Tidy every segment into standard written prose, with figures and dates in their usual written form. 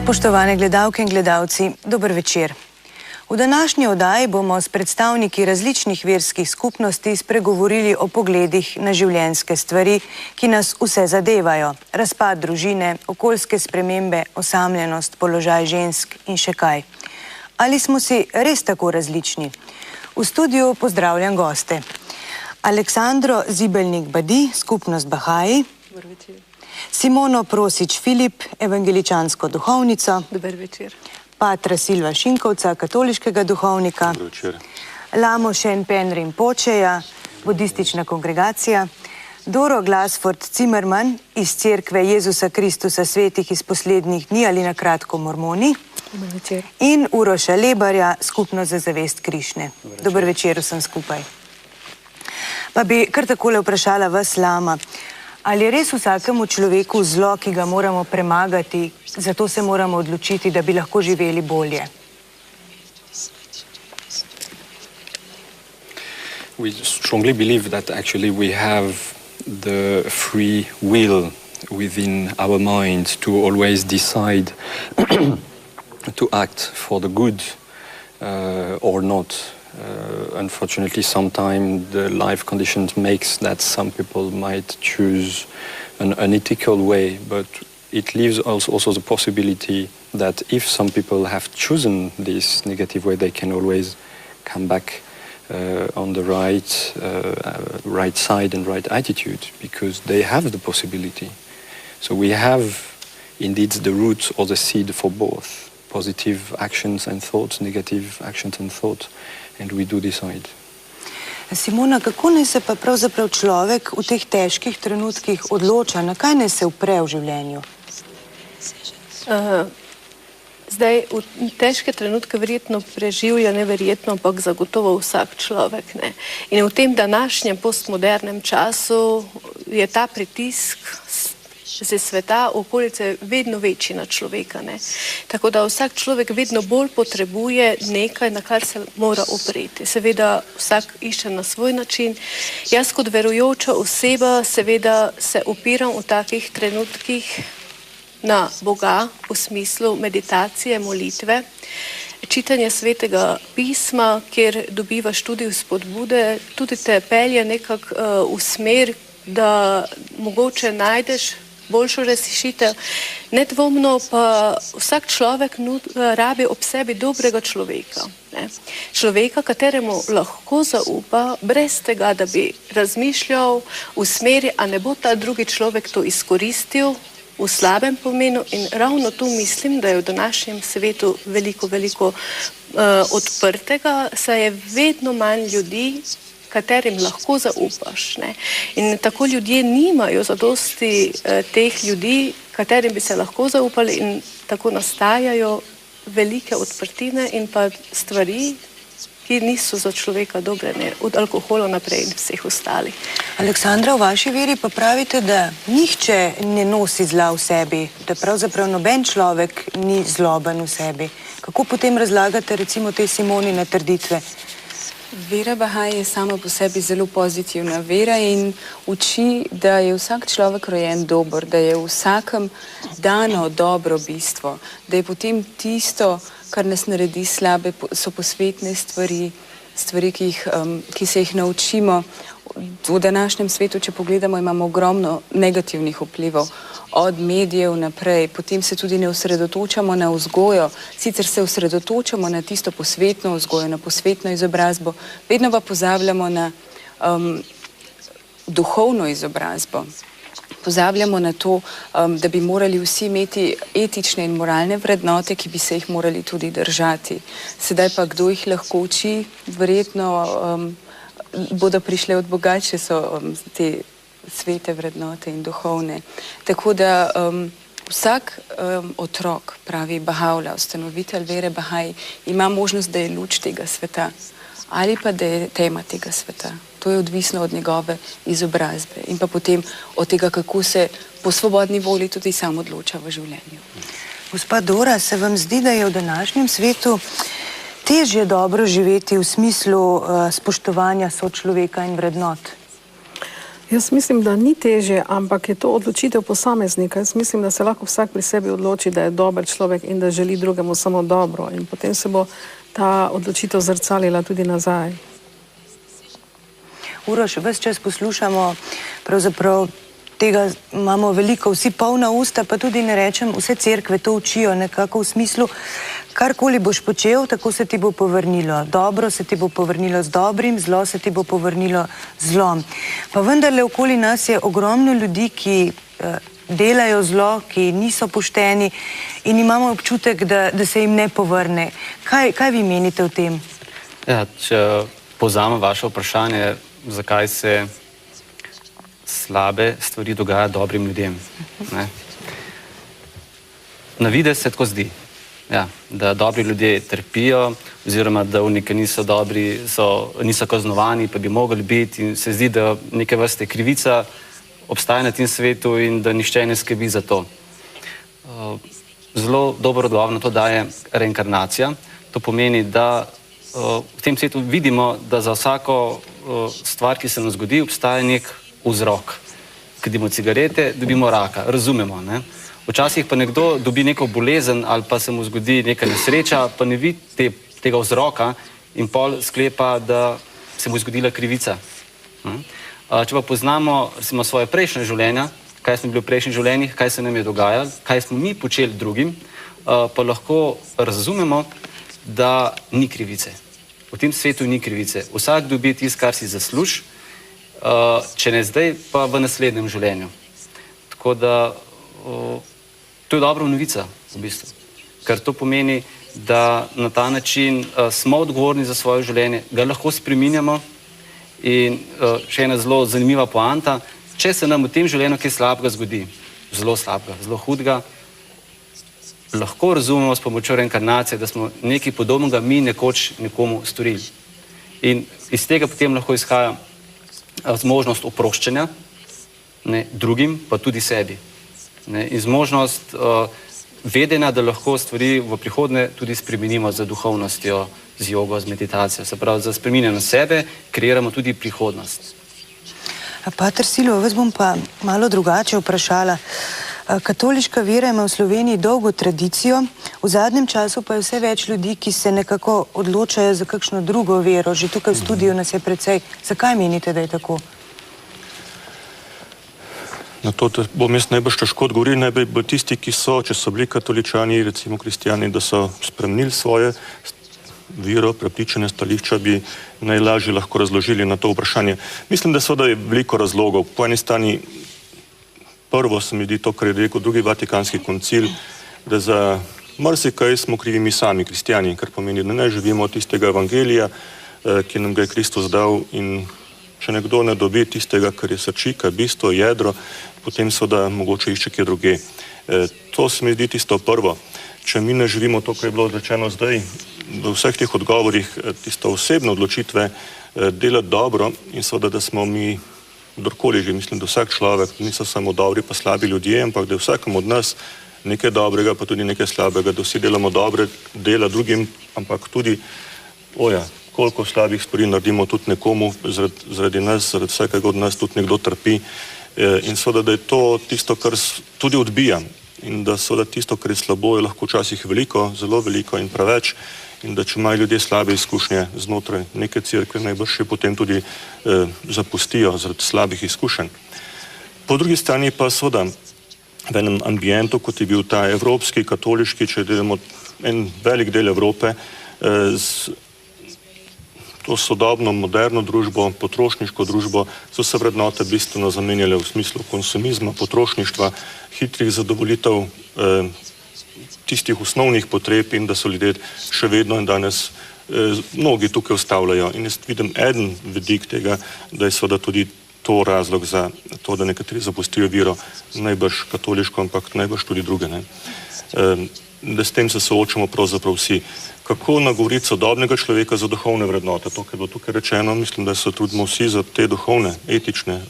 Spoštovane gledalke in gledalci, dober večer. V današnji oddaji bomo s predstavniki različnih verskih skupnosti spregovorili o pogledih na življenjske stvari, ki nas vse zadevajo. Razpad družine, okoljske spremembe, osamljenost, položaj žensk in še kaj. Ali smo si res tako različni? V studiu pozdravljam goste. Aleksandro Zibelnik-Badi, skupnost Bahaji. Dober večer. Simono Prosič-Filip, evangeličansko duhovnico. Dober večer. Patra Silva Šinkovca, katoliškega duhovnika. Dober večer. Lamo Šenpen Rinpočeja, budistična kongregacija. Doro Glasford-Zimmermann iz Cerkve Jezusa Kristusa svetih iz poslednjih dni ali na kratko mormoni. Dober večer. In Uroša Lebarja, skupnost za zavest Krišne. Dober večer vsem skupaj. Pa bi kar takole vprašala vas, Lama. Ali je res vsakemu človeku zlo, ki ga moramo premagati, zato se moramo odločiti, da bi lahko živeli bolje? We strongly believe that actually we have the free will within our mind to always decide to act for the good or not. Unfortunately, sometimes the life conditions makes that some people might choose an unethical way, but it leaves also the possibility that if some people have chosen this negative way, they can always come back on the right side and right attitude, because they have the possibility. So we have indeed the root or the seed for both positive actions and thoughts, negative actions and thoughts. And we do decide. Simona, kako naj se pa pravzaprav človek v teh težkih trenutkih odloča, na kaj naj se upre v življenju? Zdaj, v težke trenutke verjetno preživlja neverjetno, ampak zagotovo vsak človek. Ne? In v tem današnjem postmodernem času je ta pritisk ze sveta, okolice vedno večji na človeka. Ne? Tako da vsak človek vedno bolj potrebuje nekaj, na kar se mora opreti. Seveda vsak išče na svoj način. Jaz kot verujoča oseba seveda se opiram v takih trenutkih na Boga v smislu meditacije, molitve, čitanje svetega pisma, kjer dobivaš tudi spodbude, tudi te pelje nekako v smer, da mogoče najdeš boljšo razrešitev. Nedvomno pa vsak človek rabi ob sebi dobrega človeka. Ne? Človeka, kateremu lahko zaupa, brez tega, da bi razmišljal v smeri, a ne bo ta drugi človek to izkoristil v slabem pomenu. In ravno tu mislim, da je v današnjem svetu veliko odprtega, saj je vedno manj ljudi, katerim lahko zaupaš. Ne? In tako ljudje nimajo zadosti teh ljudi, katerim bi se lahko zaupali, in tako nastajajo velike odprtine in pa stvari, ki niso za človeka dobre, ne? Od alkohola naprej in vseh ostalih. Aleksandra, v vaši veri pa pravite, da nihče ne nosi zla v sebi, da pravzaprav noben človek ni zloben v sebi. Kako potem razlagate recimo te Simonine trditve? Vera Bahaji je sama po sebi zelo pozitivna vera in uči, da je vsak človek rojen dober, da je vsakem dano dobro bistvo, da je potem tisto, kar nas naredi slabe, so posvetne stvari, ki se jih naučimo. V današnjem svetu, če pogledamo, imamo ogromno negativnih vplivov, od medijev naprej, potem se tudi ne osredotočamo na vzgojo, sicer se osredotočamo na tisto posvetno vzgojo, na posvetno izobrazbo, vedno pa pozabljamo na duhovno izobrazbo. Pozabljamo na to, da bi morali vsi imeti etične in moralne vrednote, ki bi se jih morali tudi držati. Sedaj pa kdo jih lahko uči, verjetno bodo prišle od Boga, če so te svete vrednote in duhovne. Tako da vsak otrok, pravi Bahá'u'lláh, ustanovitelj vere Bahaji, ima možnost, da je luč tega sveta ali pa da je tema tega sveta. To je odvisno od njegove izobrazbe in pa potem od tega, kako se po svobodni volji tudi sam odloča v življenju. Gospa Dora, se vam zdi, da je v današnjem svetu težje dobro živeti v smislu spoštovanja sočloveka in vrednot? Jaz mislim, da ni težje, ampak je to odločitev posameznika. Jaz mislim, da se lahko vsak pri sebi odloči, da je dober človek in da želi drugemu samo dobro. In potem se bo ta odločitev zrcalila tudi nazaj. Uroš, ves čas poslušamo, pravzaprav tega imamo veliko, vsi polna usta, pa tudi ne rečem, vse cerkve to učijo nekako v smislu, karkoli boš počel, tako se ti bo povrnilo. Dobro se ti bo povrnilo z dobrim, zlo se ti bo povrnilo z zlom. Pa vendarle okoli nas je ogromno ljudi, ki delajo zlo, ki niso pošteni in imamo občutek, da se jim ne povrne. Kaj vi menite o tem? Ja, če povzamem vaše vprašanje, zakaj se slabe stvari dogaja dobrim ljudem. Na videz se tako zdi, ja, da dobri ljudje trpijo, oziroma da v nekaj niso dobri, niso kaznovani, pa bi mogli biti, in se zdi, da neke vrste krivica obstaja na tem svetu in da nišče ne skrbi za to. Zelo dober odgovor na to daje reinkarnacija. To pomeni, da v tem svetu vidimo, da za vsako stvar, ki se nam zgodi, obstaja nek vzrok. Kadimo cigarete, dobimo raka, razumemo, ne? Včasih pa nekdo dobi neko bolezen ali pa se mu zgodi neka nesreča, pa ne vidi tega vzroka in pol sklepa, da se mu je zgodila krivica. Če pa poznamo svoje prejšnje življenja, kaj smo bili v prejšnjih življenjih, kaj se nam je dogajalo, kaj smo mi počeli drugim, pa lahko razumemo, da ni krivice. V tem svetu ni krivice. Vsak dobi tisto, kar si zasluži, če ne zdaj, pa v naslednjem življenju. Tako da to je dobra novica v bistvu, ker to pomeni, da na ta način smo odgovorni za svoje življenje, ga lahko spreminjamo in še ena zelo zanimiva poanta, če se nam v tem življenju kaj slabega zgodi, zelo slabega, zelo hudega, lahko razumemo s pomočjo reinkarnacije, da smo nekaj podobnega mi nekoč nekomu storili. In iz tega potem lahko izhaja zmožnost oproščanja drugim, pa tudi sebi. In zmožnost vedenja, da lahko stvari v prihodnje tudi spremenimo z duhovnostjo, z jogo, z meditacijo. Se pravi, za spreminjanje sebe kreiramo tudi prihodnost. Pater Silvo, vas bom pa malo drugače vprašala. Katoliška vera ima v Sloveniji dolgo tradicijo, v zadnjem času pa je vse več ljudi, ki se nekako odločajo za kakšno drugo vero. Že tukaj v studiu nas je precej. Zakaj menite, da je tako? Na to bom jaz najbolj težko odgovoril, najbolj tisti, ki so, če so bili katoličani, recimo kristijani, da so spremenili svoje vero, prepričane stališča, bi najlažje lahko razložili na to vprašanje. Mislim, da seveda je veliko razlogov. Po eni strani prvo se mi zdi to, kar je rekel drugi Vatikanski koncil, da za marsikaj smo krivi mi sami, kristijani, kar pomeni, da ne živimo tistega evangelija, ki nam ga je Kristus dal, in če nekdo ne dobi tistega, kar je srčika, bistvo, jedro, potem seveda mogoče išče kje druge. To se mi zdi tisto prvo. Če mi ne živimo to, kar je bilo rečeno zdaj, v vseh teh odgovorih, tisto osebno odločitve delati dobro in seveda, da smo mi kdorkoli že, mislim, da vsak človek, niso samo dobri pa slabi ljudje, ampak da je vsakem od nas nekaj dobrega, pa tudi nekaj slabega, da vsi delamo dobre dela drugim, ampak tudi, koliko slabih stvari naredimo tudi nekomu, zaradi nas, zaradi vsakega od nas tudi nekdo trpi in seveda, da je to tisto, kar tudi odbija in da seveda tisto, kar je slabo, je lahko včasih veliko, zelo veliko in preveč. In da če imajo ljudje slabe izkušnje znotraj neke cerkve, najbrž še potem tudi zapustijo zaradi slabih izkušenj. Po drugi strani pa seveda v enem ambientu, kot je bil ta evropski, katoliški, če delamo en velik del Evrope, to sodobno, moderno družbo, potrošniško družbo, so se vrednote bistveno zamenjale v smislu konsumizma, potrošništva, hitrih zadovoljitev tistih osnovnih potreb in da so ljudje še vedno in danes mnogi tukaj ustavljajo. In jaz vidim eden vidik tega, da je seveda tudi to razlog za to, da nekateri zapustijo vero, najbrž katoliško, ampak najbrž tudi druge. Da s tem se soočamo pravzaprav vsi. Kako nagovoriti sodobnega človeka za duhovne vrednote? To, kar je bilo tukaj rečeno, mislim, da se trudimo vsi za te duhovne, etične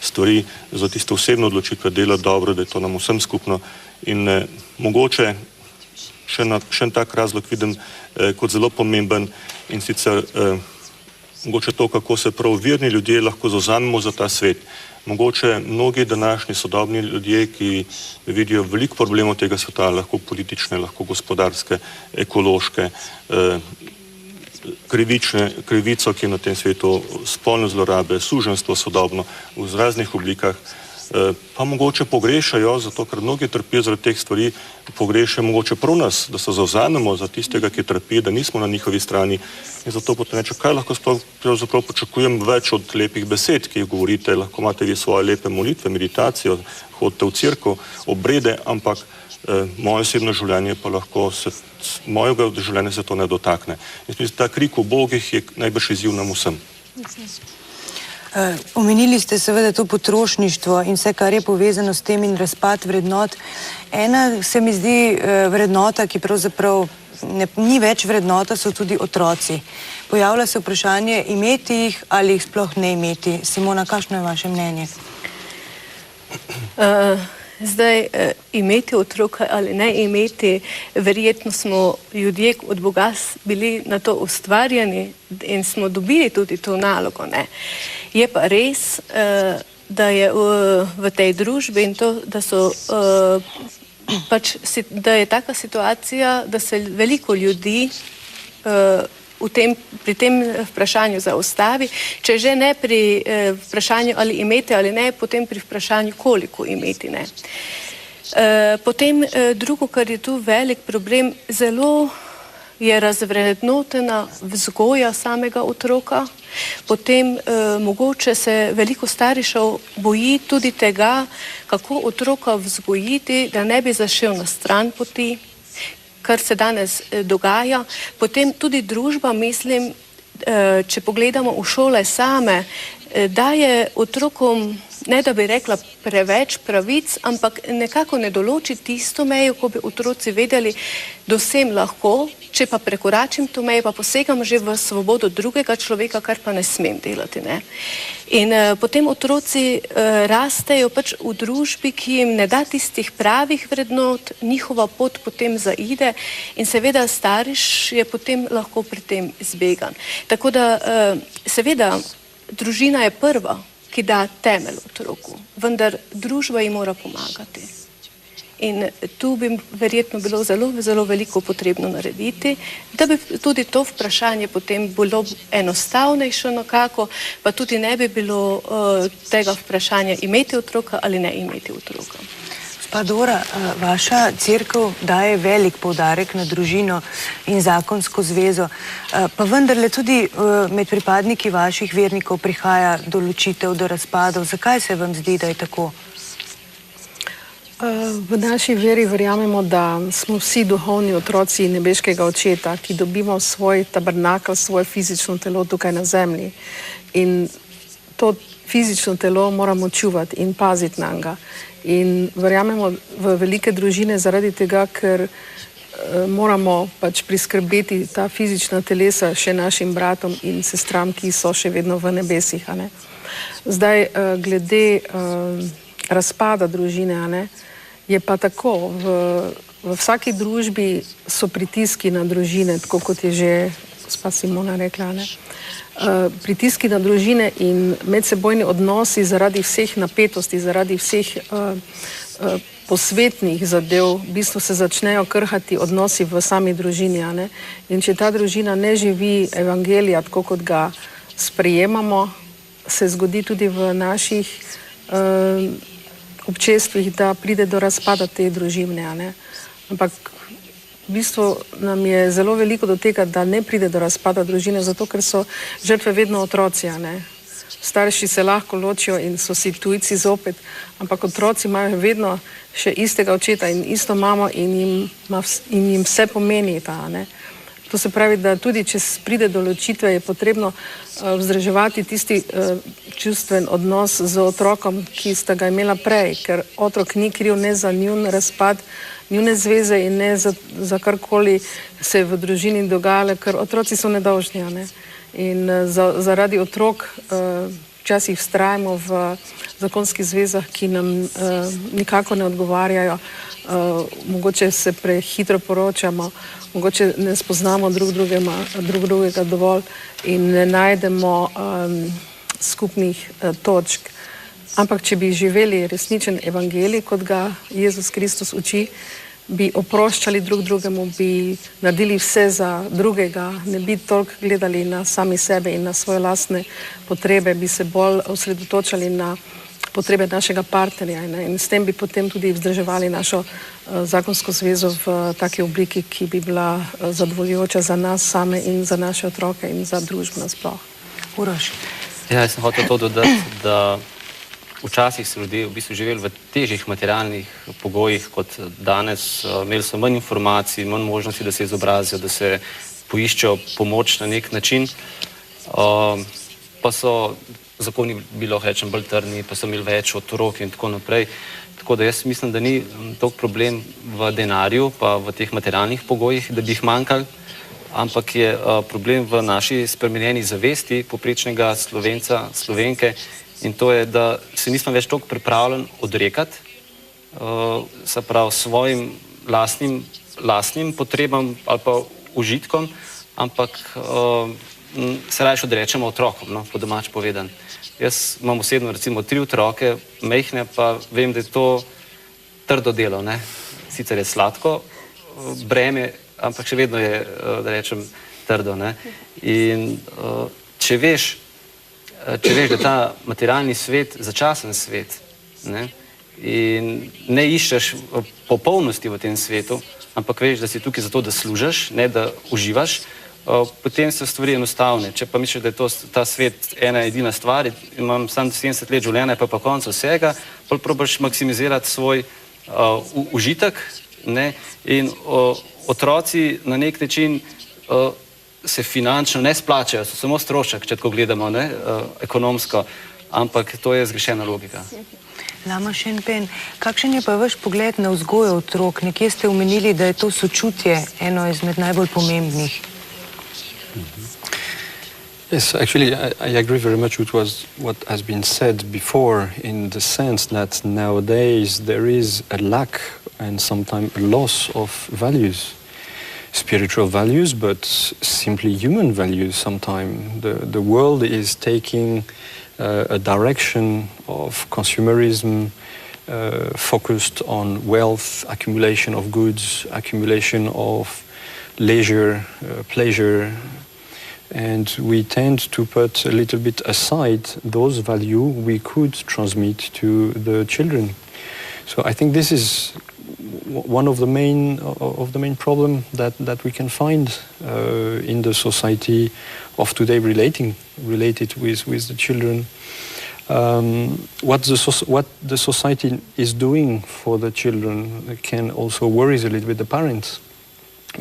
stvari, za tiste osebne odločitve, delati dobro, da je to nam vsem skupno. In mogoče še en tak razlog vidim kot zelo pomemben in sicer mogoče to, kako se prav verni ljudje lahko zavzamemo za ta svet. Mogoče mnogi današnji sodobni ljudje, ki vidijo veliko problemov tega sveta, lahko politične, lahko gospodarske, ekološke, krivico, ki je na tem svetu, spolne zlorabe, suženjstvo sodobno v raznih oblikah, pa mogoče pogrešajo, zato ker mnogi trpijo zaradi teh stvari, pogrešajo mogoče prav nas, da se zavzamemo za tistega, ki trpi, da nismo na njihovi strani. In zato potem reče, kaj lahko pravzaprav pričakujem več od lepih besed, ki jih govorite, lahko imate vi svoje lepe molitve, meditacijo, hodite v cerkev, obrede, ampak moje osebno življenje pa lahko mojega življenja se to ne dotakne. In mislim, ta krik o bogih je najbrž izziv nam vsem. Omenili ste seveda to potrošništvo in vse, kar je povezano s tem in razpad vrednot. Ena se mi zdi vrednota, ki pravzaprav ni več vrednota, so tudi otroci. Pojavlja se vprašanje, imeti jih ali jih sploh ne imeti. Simona, kakšno je vaše mnenje? Zdaj, imeti otroka ali ne imeti, verjetno smo ljudje od Boga bili na to ustvarjeni in smo dobili tudi to nalogo, ne. Je pa res, da je v tej družbi in to, da je taka situacija, da se veliko ljudi pri tem vprašanju zaustavi, če že ne pri vprašanju ali imeti ali ne, potem pri vprašanju koliko imeti, ne. Potem drugo, kar je tu velik problem, zelo je razvrednotena vzgoja samega otroka, potem mogoče se veliko staršev boji tudi tega, kako otroka vzgojiti, da ne bi zašel na stran poti, kar se danes dogaja. Potem tudi družba, mislim, če pogledamo v šole same, daje otrokom, ne da bi rekla preveč pravic, ampak nekako ne določi tisto mejo, ko bi otroci vedeli, da vsem lahko, če pa prekoračim to mejo, pa posegam že v svobodo drugega človeka, kar pa ne smem delati, ne. In potem otroci rastejo pač v družbi, ki jim ne da tistih pravih vrednot, njihova pot potem zaide in seveda starš je potem lahko pri tem zbegan. Tako da seveda družina je prva, ki da temelj otroku, vendar družba ji mora pomagati. In tu bi verjetno bilo zelo, zelo veliko potrebno narediti, da bi tudi to vprašanje potem bilo enostavnejše nekako, pa tudi ne bi bilo tega vprašanja imeti otroka ali ne imeti otroka. Gospa Dora, vaša cerkev daje velik poudarek na družino in zakonsko zvezo, pa vendarle tudi med pripadniki vaših vernikov prihaja do ločitev, do razpadov. Zakaj se vam zdi, da je tako? V naši veri verjamemo, da smo vsi duhovni otroci nebeškega očeta, ki dobimo svoj tabernakel, svoje fizično telo tukaj na zemlji. In to fizično telo moramo čuvati in paziti na njega. In verjamemo v velike družine zaradi tega, ker moramo pač priskrbeti ta fizična telesa še našim bratom in sestram, ki so še vedno v nebesih. Zdaj, glede razpada družine, je pa tako, v vsaki družbi so pritiski na družine, tako kot je že gospa Simona rekla, pritiski na družine in medsebojni odnosi zaradi vseh napetosti, zaradi vseh posvetnih zadev, v bistvu se začnejo krhati odnosi v sami družini. In če ta družina ne živi evangelija, tako kot ga sprejemamo, se zgodi tudi v naših občestvih, da pride do razpada te družine. Ampak v bistvu nam je zelo veliko do tega, da ne pride do razpada družine, zato ker so žrtve vedno otroci. Starši se lahko ločijo in so si tujci zopet, ampak otroci imajo vedno še istega očeta in isto mamo in jim vse pomeni ta. To se pravi, da tudi če pride do ločitve, je potrebno vzdrževati tisti čustven odnos z otrokom, ki sta ga imela prej, ker otrok ni kriv ne za njun razpad, njune zveze in ne za karkoli se je v družini dogajalo, ker otroci so nedolžni. In zaradi otrok včasih vztrajamo v zakonskih zvezah, ki nam nikako ne odgovarjajo, mogoče se prehitro poročamo, mogoče ne spoznamo drug drugega dovolj in ne najdemo skupnih točk. Ampak če bi živeli resničen evangelij, kot ga Jezus Kristus uči, bi oproščali drug drugemu, bi naredili vse za drugega, ne bi toliko gledali na sami sebe in na svoje lastne potrebe, bi se bolj osredotočali na potrebe našega partnerja, ne? In s tem bi potem tudi vzdrževali našo zakonsko zvezo v taki obliki, ki bi bila zadovoljujoča za nas same in za naše otroke in za družbo nasploh. Uroš. Ja, jaz sem hotel to dodati, da včasih so ljudje v bistvu živeli v težjih materialnih pogojih kot danes. Imeli so manj informacij, manj možnosti, da se izobrazijo, da se poiščejo pomoč na nek način. Pa so zakoni bili, rečem, bolj trdni, pa so imeli več otrok in tako naprej. Tako da jaz mislim, da ni toliko problem v denarju, pa v teh materialnih pogojih, da bi jih manjkali, ampak je problem v naši spremenjeni zavesti povprečnega Slovenca, Slovenke, in to je, da se nismo več toliko pripravljeni odrekati, se pravi svojim lastnim potrebam ali pa užitkom, ampak se raje odrečemo otrokom, no, po domač povedan. Jaz imam osebno recimo 3 otroke, majhne, pa vem, da je to trdo delo, ne. Sicer je sladko breme, ampak še vedno je, da rečem, trdo, ne. In če veš, da ta materialni svet, začasen svet, ne, in ne iščeš popolnosti v tem svetu, ampak veš, da si tukaj zato, da služiš, ne da uživaš, potem so stvari enostavne. Če pa misliš, da je ta svet ena edina stvar, imam sam 70 let življenja, pa konec vsega, pa probaš maksimizirati svoj užitek, ne, in otroci na nek način se finančno ne splačajo, so samo strošek, če tako gledamo, ne, ekonomsko, ampak to je zgrešena logika. Lama Šenpen, kakšen je pa vaš pogled na vzgojo otrok? Nekje ste omenili, da je to sočutje eno izmed najbolj pomembnih. Yes, actually, I agree very much with what has been said before, in the sense that nowadays there is a lack and sometimes a loss of values. Spiritual values, but simply human values sometimes. The world is taking a direction of consumerism, focused on wealth, accumulation of goods, accumulation of leisure, pleasure, and we tend to put a little bit aside those values we could transmit to the children. So I think this is one of the main problem that we can find in the society of today, related with the children. What the society is doing for the children can also worry a little bit the parents,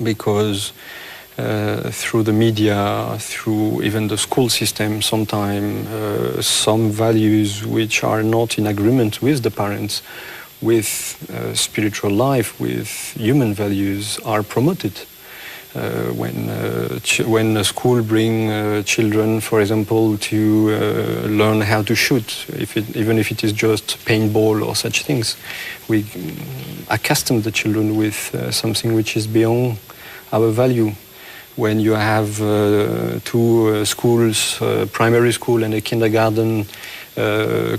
because through the media, through even the school system, sometimes some values which are not in agreement with the parents, with spiritual life, with human values, are promoted. When a school bring children, for example, to learn how to shoot, even if it is just paintball or such things, we accustom the children with something which is beyond our value. When you have 2 schools, primary school and a kindergarten,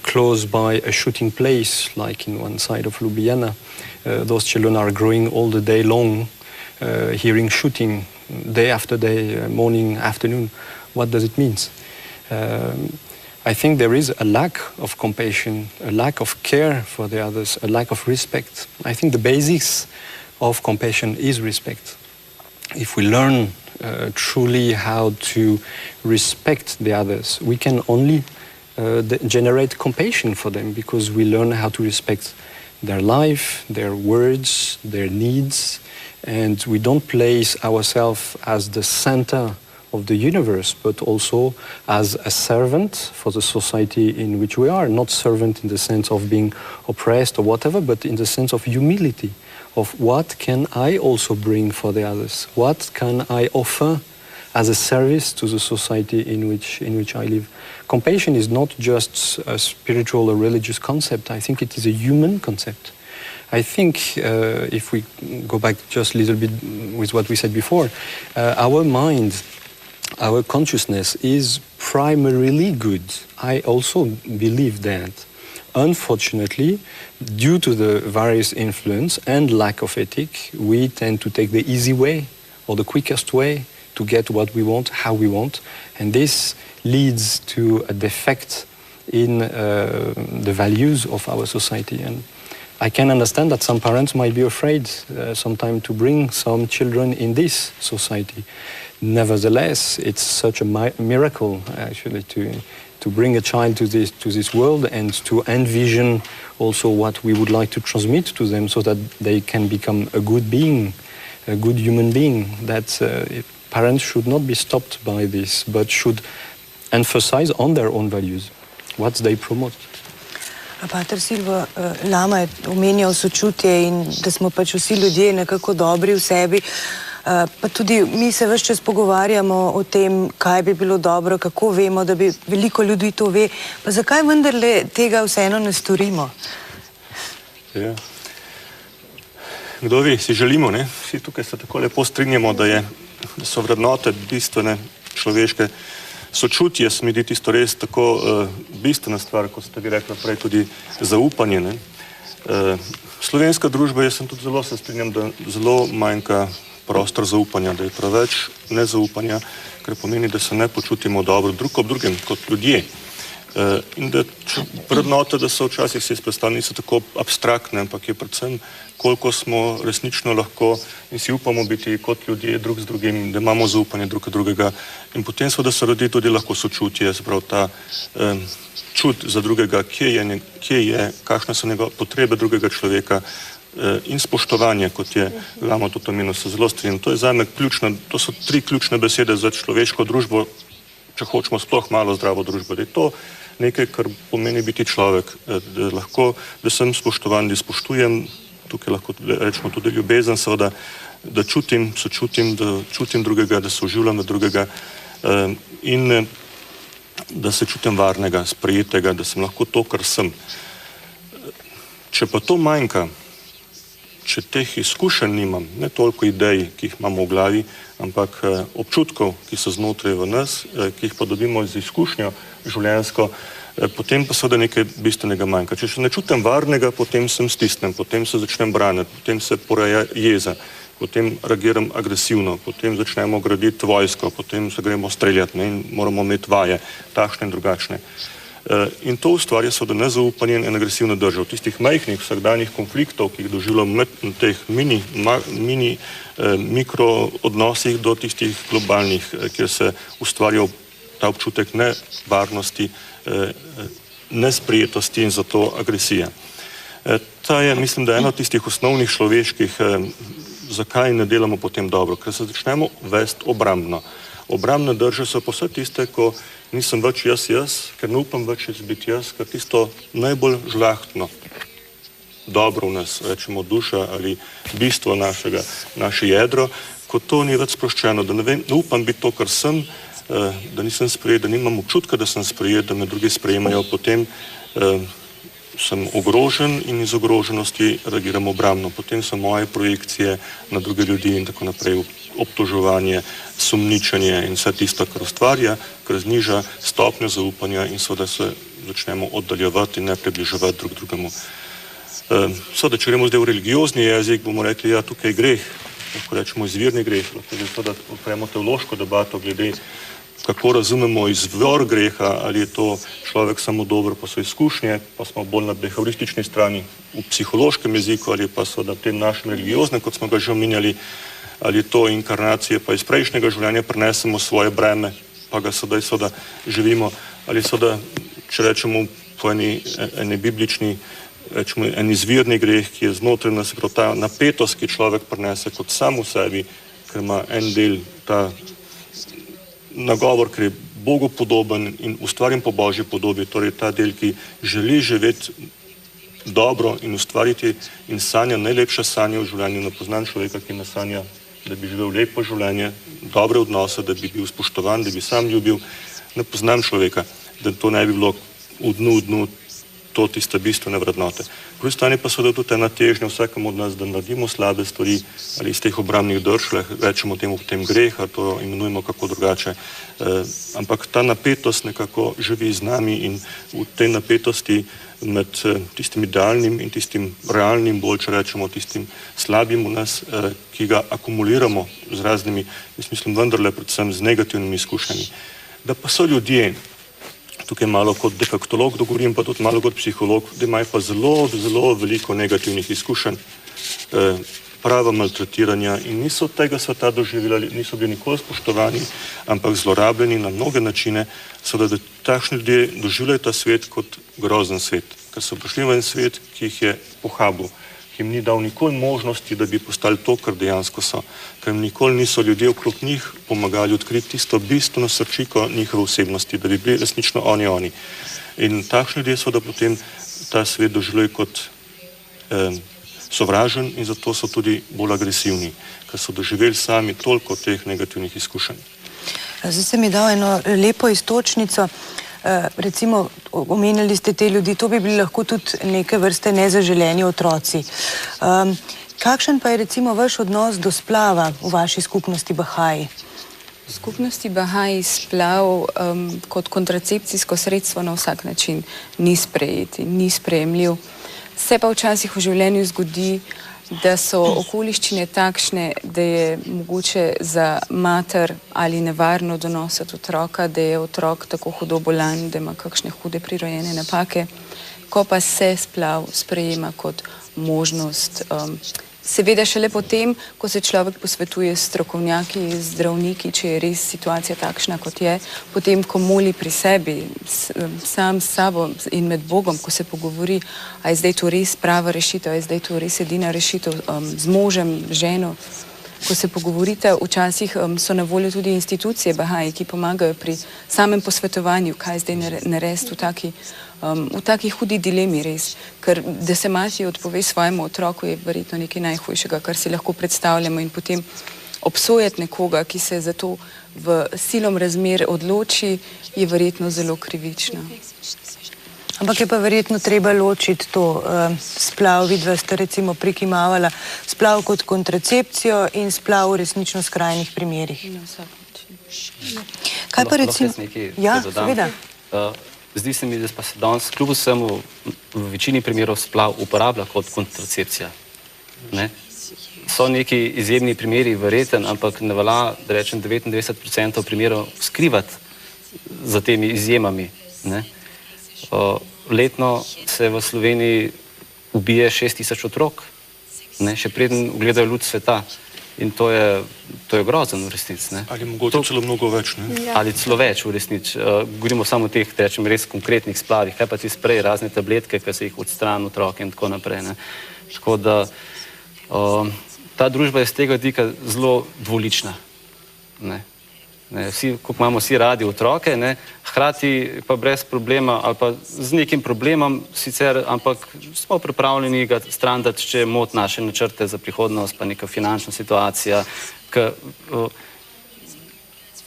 close by a shooting place, like in one side of Ljubljana, those children are growing all the day long, hearing shooting day after day, morning, afternoon. What does it mean? I think there is a lack of compassion, a lack of care for the others, a lack of respect. I think the basics of compassion is respect. If we learn truly how to respect the others, we can only generate compassion for them, because we learn how to respect their life, their words, their needs, and we don't place ourselves as the center of the universe, but also as a servant for the society in which we are. Not servant in the sense of being oppressed or whatever, but in the sense of humility, of what can I also bring for the others? What can I offer as a service to the society in which I live? Compassion is not just a spiritual or religious concept. I think it is a human concept. I think if we go back just a little bit with what we said before, our mind, our consciousness is primarily good. I also believe that. unfortunately, due to the various influence and lack of ethic, we tend to take the easy way or the quickest way to get what we want, how we want, and this leads to a defect in the values of our society. And I can understand that some parents might be afraid sometimes to bring some children in this society. Nevertheless, it's such a miracle actually to bring a child to this world and to envision also what we would like to transmit to them so that they can become a good being, a good human being. That parents should not be stopped by this, but should emphasize on their own values, what they promote. Pater Silva Lama je omenjal sočutje in da smo pač vsi ljudje nekako dobri v sebi. Pa tudi mi se ves čas pogovarjamo o tem, kaj bi bilo dobro, kako vemo, da bi veliko ljudi to ve. Pa zakaj vendarle tega vseeno ne storimo? Ja. Kdo ve, si želimo, ne? Vsi tukaj se tako lepo strinjamo, da so vrednote bistvene človeške. Sočutje se mi zdi tisto res tako bistvena stvar, kot ste vi rekli prej, tudi zaupanje. Ne? Slovenska družba, jaz sem tudi zelo se strinjam, da zelo manjka prostor zaupanja, da je preveč nezaupanja, kar pomeni, da se ne počutimo dobro drug ob drugem kot ljudje. In da vrednote, da so včasih se izpostavljeni, niso tako abstraktne, ampak je predvsem, koliko smo resnično lahko in si upamo biti kot ljudje drug z drugim, da imamo zaupanje drug drugega. In potem seveda se rodi tudi lahko sočutje, sprav ta čut za drugega, kje je, kakšne so njegove potrebe drugega človeka in spoštovanje, kot je Lama tudi omenil, se zelo strinjam. To je zame ključno, to so 3 ključne besede za človeško družbo, če hočemo sploh malo zdravo družbo. Da je to nekaj, kar pomeni biti človek, da sem spoštovan, da spoštujem, tukaj lahko rečemo tudi ljubezen, seveda, da čutim, sočutim, da čutim drugega, da se oživljam v drugega in da se čutim varnega, sprejetega, da sem lahko to, kar sem. Če pa to manjka, če teh izkušenj nimam, ne toliko idej, ki jih imamo v glavi, ampak občutkov, ki so znotraj v nas, ki jih pa dobimo z izkušnjo življenjsko, potem pa seveda nekaj bistvenega manjka. Če se ne čutim varnega, potem sem stisnem, potem se začnem braniti, potem se poraja jeza, potem reagiram agresivno, potem začnemo graditi vojsko, potem se gremo streljati in moramo imeti vaje, takšne in drugačne. In to ustvarja seveda nezaupanje in agresivno držo. V tistih majhnih vsakdanjih konfliktov, ki jih doživljamo med teh mikro odnosih do tistih globalnih, kjer se ustvarja ta občutek nevarnosti, nesprijetosti in zato agresija. Ta je, mislim, da ena od tistih osnovnih človeških, zakaj ne delamo potem dobro, ker se začnemo vesti obrambno. Obrambne drže so pa vse tiste, ko nisem več jaz, ker ne upam več biti jaz, ker tisto najbolj žlahtno, dobro v nas, rečemo duša ali bistvo naše jedro, ko to ni več sproščeno, da ne upam biti to, kar sem, da nisem sprejet, da nimam občutka, da sem sprejet, da me drugi sprejemajo, potem sem ogrožen in iz ogroženosti reagiram obrambno. Potem so moje projekcije na druge ljudi in tako naprej, obtoževanje, sumničenje in vse tisto, kar ustvarja, kar zniža stopnjo zaupanja in seveda se začnemo oddaljevati in ne približevati drug drugemu. Seveda, če gremo zdaj v religiozni jezik, bomo rekli, ja, tukaj je greh, lahko rečemo izvirni greh, lahko seveda odpremo teološko debato glede kako razumemo izvor greha, ali je to človek samo dober, pa so izkušnje, pa smo bolj na behavioristični strani v psihološkem jeziku, ali pa so na tem našem religioznem, kot smo ga že omenjali, ali je to inkarnacije, pa iz prejšnjega življenja prenesemo svoje breme, pa ga sedaj živimo, ali seveda, če rečemo po eni biblični, rečemo en izvirni greh, ki je znotraj nas, ta napetost, ki človek prenese kot sam v sebi, ker ima en del ta nagovor, ker je Bogu podoben in ustvarjen po Božji podobi, torej ta del, ki želi živeti dobro in ustvariti in sanja najlepše sanje v življenju. Ne poznam človeka, ki ne sanja, da bi živel lepo življenje, dobre odnose, da bi bil spoštovan, da bi sam ljubil. Ne poznam človeka, da to ne bi bilo v dnu to tiste bistvene vrednote. Po drugi strani pa seveda tudi ena težnja vsakemu od nas, da naredimo slabe stvari ali iz teh obrambnih drž, rečemo temu potem greh, ali to imenujemo kako drugače. Ampak ta napetost nekako živi z nami in v tej napetosti med tistim idealnim in tistim realnim, bolj če rečemo tistim slabim v nas, ki ga akumuliramo z raznimi, jaz mislim vendarle predvsem z negativnimi izkušnjami. Da pa so ljudje, tukaj malo kot defektolog dogovorim, pa tudi malo kot psiholog, da imajo pa zelo, zelo veliko negativnih izkušenj, prava maltretiranja in niso tega sveta doživljali, niso bili nikoli spoštovani, ampak zlorabljeni na mnoge načine, seveda, da takšni ljudje doživljajo ta svet kot grozen svet, ker so prišli v en svet, ki jih je pohabil, ki jim ni dal nikoli možnosti, da bi postali to, kar dejansko so, ker jim nikoli niso ljudje okrog njih pomagali odkriti tisto bistveno srčiko njihove osebnosti, da bi bili resnično oni. In takšni ljudje so da potem ta svet doživljajo kot sovražen in zato so tudi bolj agresivni, ker so doživeli sami toliko teh negativnih izkušenj. Zdaj se mi dal eno lepo iztočnico, recimo omenjali ste te ljudi, to bi bili lahko tudi neke vrste nezaželeni otroci. Kakšen pa je recimo vaš odnos do splava v vaši skupnosti Bahaji? V skupnosti Bahaji splav kot kontracepcijsko sredstvo na vsak način ni sprejeti, ni sprejemljiv. Se pa včasih v življenju zgodi, da so okoliščine takšne, da je mogoče za mater ali nevarno donositi otroka, da je otrok tako hudo bolan, da ima kakšne hude prirojene napake, ko pa se splav sprejema kot možnost. Seveda šele potem, ko se človek posvetuje s strokovnjaki, zdravniki, če je res situacija takšna, kot je, potem, ko moli pri sebi, sam s sabo in med Bogom, ko se pogovori, a je zdaj to res prava rešitev, a je zdaj to res edina rešitev z možem, ženo, ko se pogovorite, včasih so na voljo tudi institucije Bahaji, ki pomagajo pri samem posvetovanju, kaj zdaj narediti v taki hudi dilemi res, ker da se mati odpove svojemu otroku je verjetno nekaj najhujšega, kar si lahko predstavljamo in potem obsojati nekoga, ki se za to v silom razmer odloči, je verjetno zelo krivično. Ampak je pa verjetno treba ločiti to splav, vidva ste recimo prikimavala, splav kot kontracepcijo in splav v resnično skrajnih primerih. Na vsak način. Kaj pa recimo? Ja, seveda. Zdi se mi, da pa se danes kljub vsemu v večini primerov splav uporablja kot kontracepcija. So neki izjemni primeri verjeten, ampak ne velja, da rečem 99% primerov skrivati za temi izjemami. Letno se v Sloveniji ubije 6000 otrok, še preden ugledajo luč sveta. In to je grozen v resnici. Ali mogoče celo mnogo več, ne? Ali celo več v resnici. Govorimo samo o teh, rečem, res konkretnih splavih. Kaj pa ti sprej razne tabletke, ki se jih odstrani otroke in tako naprej. Tako da ta družba je z tega vidika zelo dvolična. Ko imamo vsi radi otroke, hkrati pa brez problema ali pa z nekim problemom sicer, ampak smo pripravljeni ga strandati, če moti naše načrte za prihodnost, pa neka finančna situacija.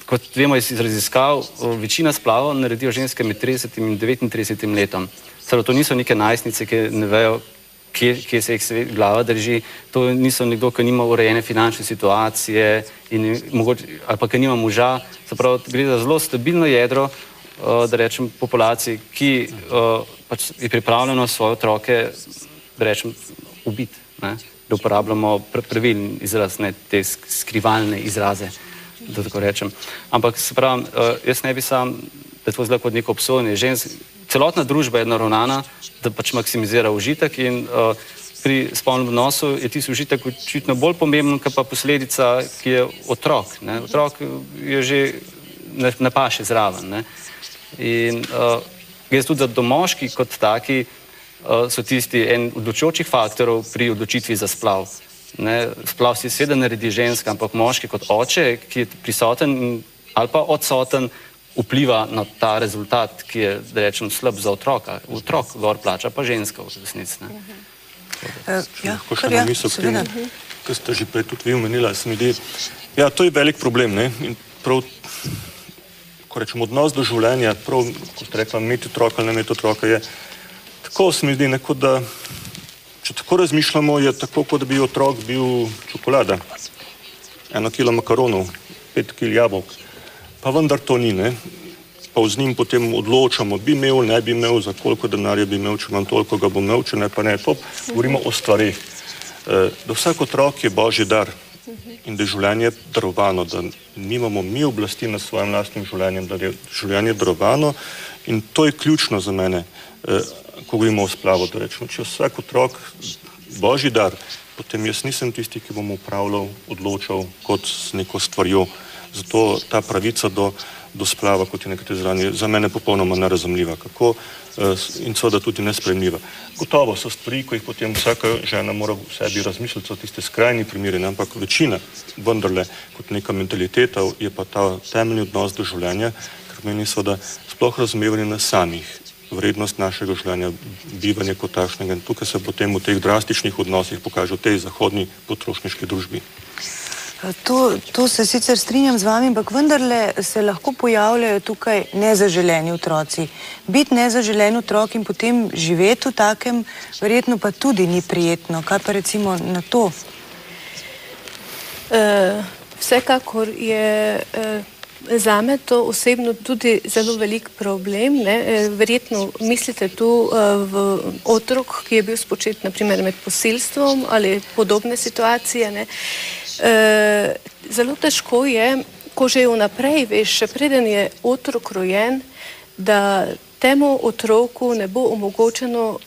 Kot vemo iz raziskav, večina splavov naredijo ženske med 30 in 39 letom. To niso neke najstnice, ki ne vejo, kje se jih glava drži, to niso nekdo, ki nima urejene finančne situacije ali pa ki nima moža, se pravi, gre za zelo stabilno jedro, da rečem, populaciji, ki je pripravljeno svoje otroke, da rečem, ubiti, da uporabljamo pravilen izraz, ne te skrivalne izraze, da tako rečem. Ampak se pravi, jaz ne bi sam, da to zelo kot neko obsojanje žensk. Celotna družba je naravnana, da pač maksimizira užitek in pri spolnem odnosu je tisti užitek očitno bolj pomemben, kot pa posledica, ki je otrok. Otrok je že ne paše zraven. In gre tudi, da moški kot taki so tisti en odločujočih faktorov pri odločitvi za splav. Splav si seveda naredi ženska, ampak moški kot oče, ki je prisoten ali pa odsoten, vpliva na ta rezultat, ki je, da rečem, slab za otroka. Otrok gor plača, pa ženska v resnici. Lahko še na misel k temu, kar ste že prej tudi vi omenila, se mi zdi, ja, to je velik problem, in prav, ko rečem, odnos do življenja, prav, ko ste rekla, imeti otroka ali ne imeti otroka, je tako se mi zdi, neko, da če tako razmišljamo, je tako, kot da bi otrok bil čokolada. 1 kilo makaronov, 5 kil jabolk. Pa vendar to ni, ne? Pa z njim potem odločamo, bi imel, ne bi imel, za koliko denarja bi imel, če imam toliko, ga bom imel, če ne, pa ne. To govorimo o stvarih. Da vsak otrok je božji dar in da je življenje darovano, da nimamo mi oblasti nad svojim lastnim življenjem, da je življenje darovano in to je ključno za mene, ko govorimo o splavu, da rečemo, če vsak otrok božji dar, potem jaz nisem tisti, ki bom upravljal, odločal kot z neko stvarjo. Zato ta pravica do splava, kot je nekaj zranje, za mene popolnoma nerazumljiva. Kako in seveda tudi nesprejemljiva. Gotovo so stvari, ko jih potem vsaka žena mora v sebi razmišljati, so tiste skrajni primeri, ampak večina vendarle kot neka mentaliteta je pa ta temeljni odnos do življenja, ker meni seveda sploh razumevanje nas samih, vrednost našega življenja, bivanje kot takšnega. In tukaj se potem v teh drastičnih odnosih pokaže v tej zahodni potrošniški družbi. To se sicer strinjam z vami, ampak vendarle se lahko pojavljajo tukaj nezaželeni otroci. Biti nezaželen otrok in potem živeti v takem, verjetno pa tudi ni prijetno. Kaj pa recimo na to? Vsekakor je zame to osebno tudi zelo velik problem. Verjetno mislite tu v otrok, ki je bil spočet naprimer med posilstvom ali podobne situacije. Zelo težko je, ko že vnaprej veš, še preden je otrok rojen, da temu otroku ne bo omogočeno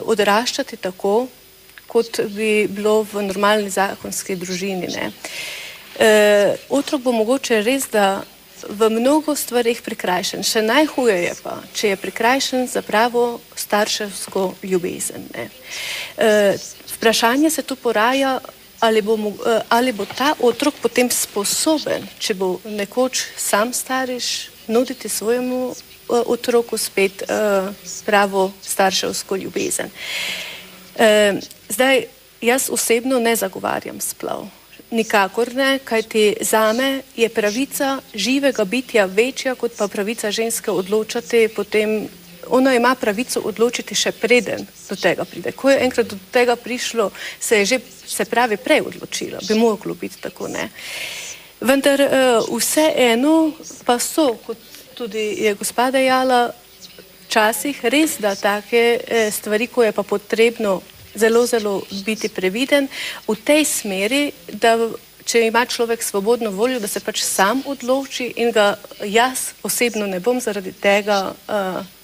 odraščati tako, kot bi bilo v normalni zakonski družini. Otrok bo mogoče res, da v mnogo stvarih prikrajšen. Še najhuje je pa, če je prikrajšen za pravo starševsko ljubezen. Vprašanje se tu poraja, ali bo ta otrok potem sposoben, če bo nekoč sam stariš, nuditi svojemu otroku spet pravo starševsko ljubezen. Zdaj, jaz osebno ne zagovarjam splav. Nikakor ne, kajti zame je pravica živega bitja večja, kot pa pravica ženske odločati potem. Ona ima pravico odločiti še preden do tega pride. Ko je enkrat do tega prišlo, se je že, se pravi, prej odločila. Bi moglo biti tako, ne. Vendar vseeno pa so, kot tudi je gospa dejala, včasih res da take stvari, ko je pa potrebno zelo, zelo biti previden v tej smeri, da če ima človek svobodno voljo, da se pač sam odloči in ga jaz osebno ne bom zaradi tega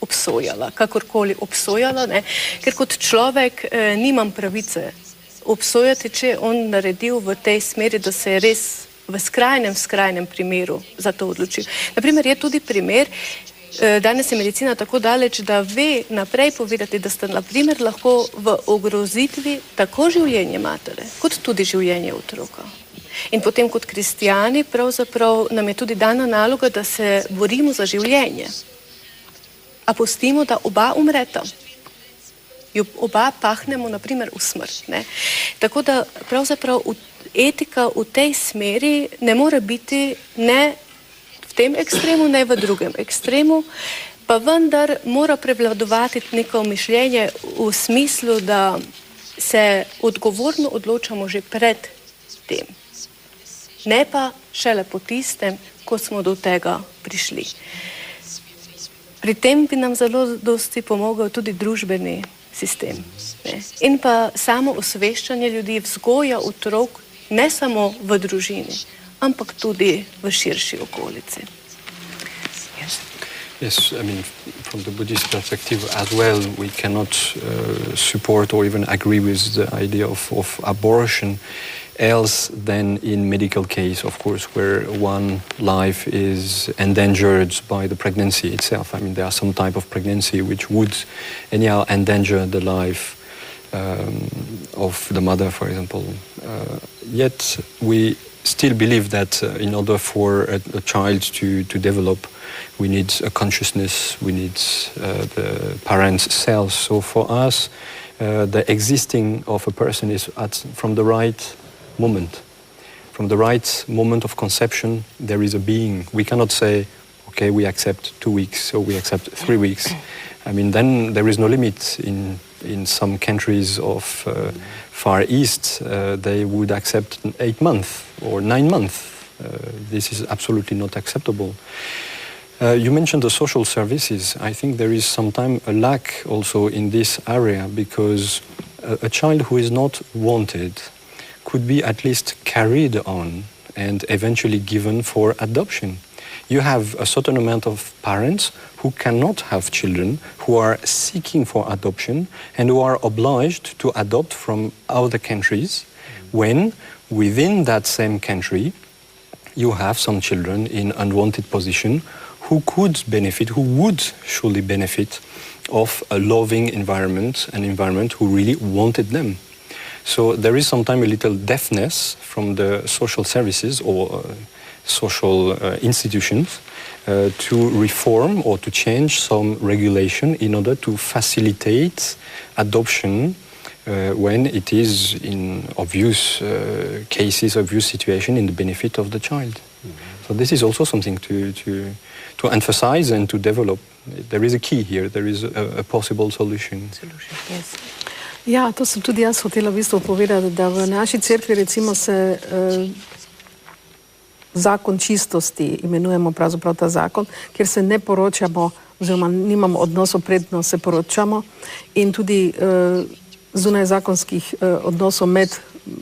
obsojala, kakorkoli obsojala, ne? Ker kot človek nimam pravice obsojati, če je on naredil v tej smeri, da se je res v skrajnem primeru za to odločil. Naprimer, je tudi primer, danes je medicina tako daleč, da ve naprej povedati, da sta naprimer lahko v ogrozitvi tako življenje matere, kot tudi življenje otroka. In potem kot kristijani pravzaprav nam je tudi dana naloga, da se borimo za življenje. A pustimo, da oba umreta. Oba pahnemo naprimer v smrt. Ne? Tako da pravzaprav etika v tej smeri ne more biti ne v tem ekstremu, ne v drugem ekstremu, pa vendar mora prevladovati neko mišljenje v smislu, da se odgovorno odločamo že pred tem. Ne pa šele po tistem, ko smo do tega prišli. Pri tem bi nam zelo dosti pomogel tudi družbeni sistem. Ne? In pa samo osveščanje ljudi, vzgoja otrok ne samo v družini, ampak tudi v širši okolici. Yes, I mean, from the Buddhist perspective as well, we cannot support or even agree with the idea of abortion, else than in medical case, of course, where one life is endangered by the pregnancy itself. I mean, there are some type of pregnancy which would anyhow endanger the life of the mother, for example. Yet we still believe that in order for a child to develop, we need a consciousness, we need the parent's self. So for us, the existing of a person is from the right moment. From the right moment of conception, there is a being. We cannot say, okay, we accept 2 weeks or we accept 3 weeks. I mean, then there is no limit. In some countries of Far East, they would accept 8 months or 9 months. This is absolutely not acceptable. You mentioned the social services. I think there is sometimes a lack also in this area because a child who is not wanted could be at least carried on and eventually given for adoption. You have a certain amount of parents who cannot have children, who are seeking for adoption and who are obliged to adopt from other countries when within that same country you have some children in unwanted position who could benefit, who would surely benefit of a loving environment, an environment who really wanted them. So there is sometimes a little deafness from the social services or social institutions to reform or to change some regulation in order to facilitate adoption when it is in obvious cases, obvious situation in the benefit of the child. So this is also something to emphasize and to develop. There is a key here, there is a possible solution. Yes. Ja, to sem tudi jaz hotela v bistvu povedati, da v naši cerkvi recimo se zakon čistosti imenujemo pravzaprav ta zakon, kjer se ne poročamo oziroma nimamo odnosov predno se poročamo in tudi zunaj zakonskih odnosov med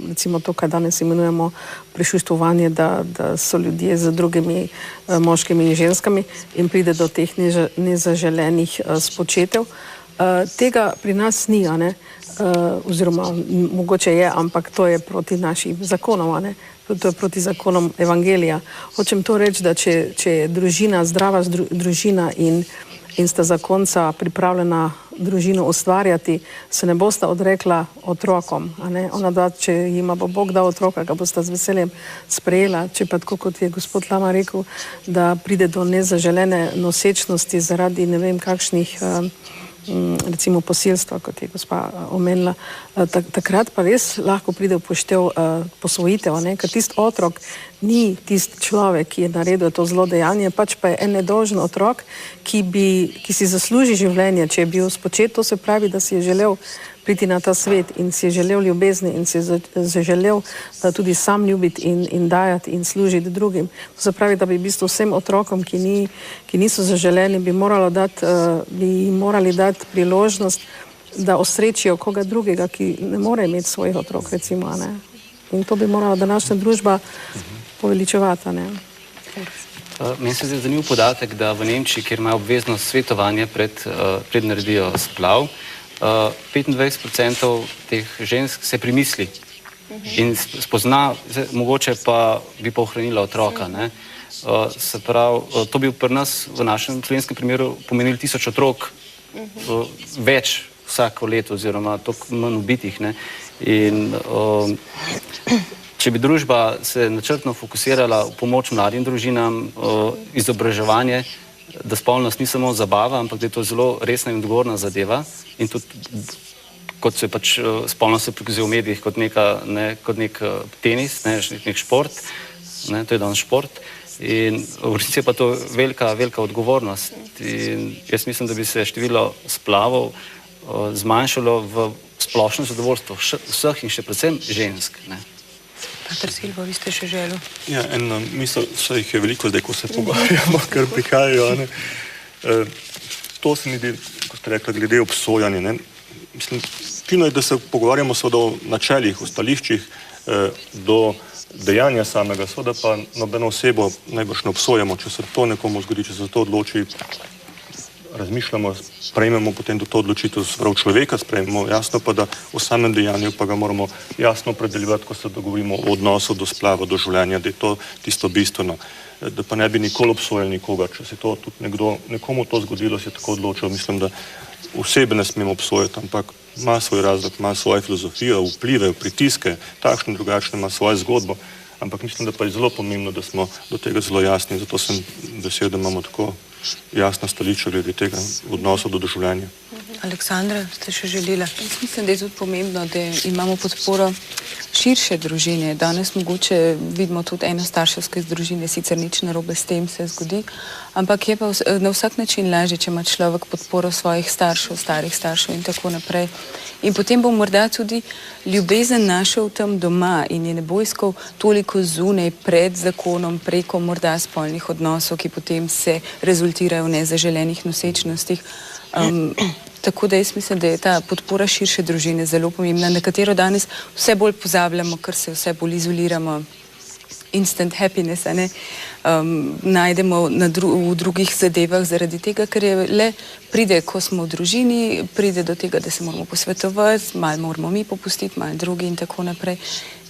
recimo to, kaj danes imenujemo prešuštovanje, da so ljudje z drugimi moškimi in ženskami in pride do teh nezaželenih spočetev. Tega pri nas ni, a ne? Oziroma mogoče je, ampak to je proti našim zakonom, a ne? To je proti zakonom evangelija. Hočem to reči, da če je družina, zdrava družina in sta zakonca pripravljena družino ustvarjati, se ne bosta odrekla otrokom. A ne? Ona dva, če jima bo Bog dal otroka, ga bosta z veseljem sprejela. Če pa tako, kot je gospod Lama rekel, da pride do nezaželene nosečnosti zaradi ne vem kakšnih recimo posilstva, kot je gospa omenila, takrat pa res lahko pride v poštev posvojitev, ker tisti otrok ni tisti človek, ki je naredil to zlo dejanje, pač pa je en nedolžen otrok, ki si zasluži življenje, če je bil spočet, to se pravi, da si je želel priti na ta svet in si je želel ljubezni in si je želel tudi sam ljubiti in dajati in služiti drugim. To se pravi, da bi v bistvu vsem otrokom, ki niso zaželeni, bi morali dati priložnost, da osrečijo koga drugega, ki ne more imeti svojih otrok, recimo, ne. In to bi morala današnja družba poveličevati, ne. Meni se zdi zanimiv podatek, da v Nemčiji, kjer imajo obvezno svetovanje pred naredijo splav, 25% teh žensk se primisli in spozna, mogoče pa bi pa ohranila otroka, ne. Se pravi, to bi pri nas v našem slovenskem primeru pomenili 1000 otrok več vsako leto oziroma toliko manj ubitih, ne. In če bi družba se načrtno fokusirala v pomoč mladim družinam, izobraževanje, da spolnost ni samo zabava, ampak da je to zelo resna in odgovorna zadeva in tudi, kot se pač spolnost se prikazuje v medijih kot nek tenis, nek šport, to je danes šport in v resnici je pa to velika, velika odgovornost in jaz mislim, da bi se število splavov zmanjšalo v splošno zadovoljstvo vseh in še predvsem žensk, ne. Pater Silvo, vi ste še želeli? Ja, ena misel, vse jih je veliko zdaj, ko se pogovarjamo, kar prihajajo, ne. To se mi zdi, ko ste rekla, glede obsojanja, ne. Mislim, fino je, da se pogovarjamo seveda o načelih, o stališčih do dejanja samega, seveda pa nobeno osebo najbrž ne obsojamo, če se to nekomu zgodi, če se to odloči, razmišljamo, sprejmemo potem to odločitev prav človeka, sprejmemo jasno pa, da v samem dejanju pa ga moramo jasno opredeljevati, ko se dogovorimo o odnosu do splava, do življenja, da je to tisto bistveno, da pa ne bi nikoli obsojali nikoga, če se to tudi nekomu to zgodilo, se je tako odločil, mislim, da osebe ne smemo obsojati, ampak ima svoj razlog, ima svojo filozofijo, vplive, pritiske, takšne, drugačne, ima svojo zgodbo, ampak mislim, da pa je zelo pomembno, da smo do tega zelo jasni, zato sem vesel, da imamo tako jasno stališče glede tega odnosa do doživljanja. Aleksandra, ste še želela? Mislim, da je tudi pomembno, da imamo podporo širše družine. Danes mogoče vidimo tudi enostarševske družine, sicer nič narobe s tem se zgodi, ampak je pa na vsak način lažje, če ima človek podporo svojih staršev, starih staršev in tako naprej. In potem bo morda tudi ljubezen našel tam doma in je ne bo iskal toliko zunaj pred zakonom, preko morda spolnih odnosov, ki potem se rezultirajo v nezaželenih nosečnostih. Tako da jaz mislim, da je ta podpora širše družine zelo pomembna, na katero danes vse bolj pozabljamo, ker se vse bolj izoliramo. Instant happiness, najdemo v drugih zadevah zaradi tega, ker je le pride, ko smo v družini, pride do tega, da se moramo posvetovati, malo moramo mi popustiti, malo drugi in tako naprej.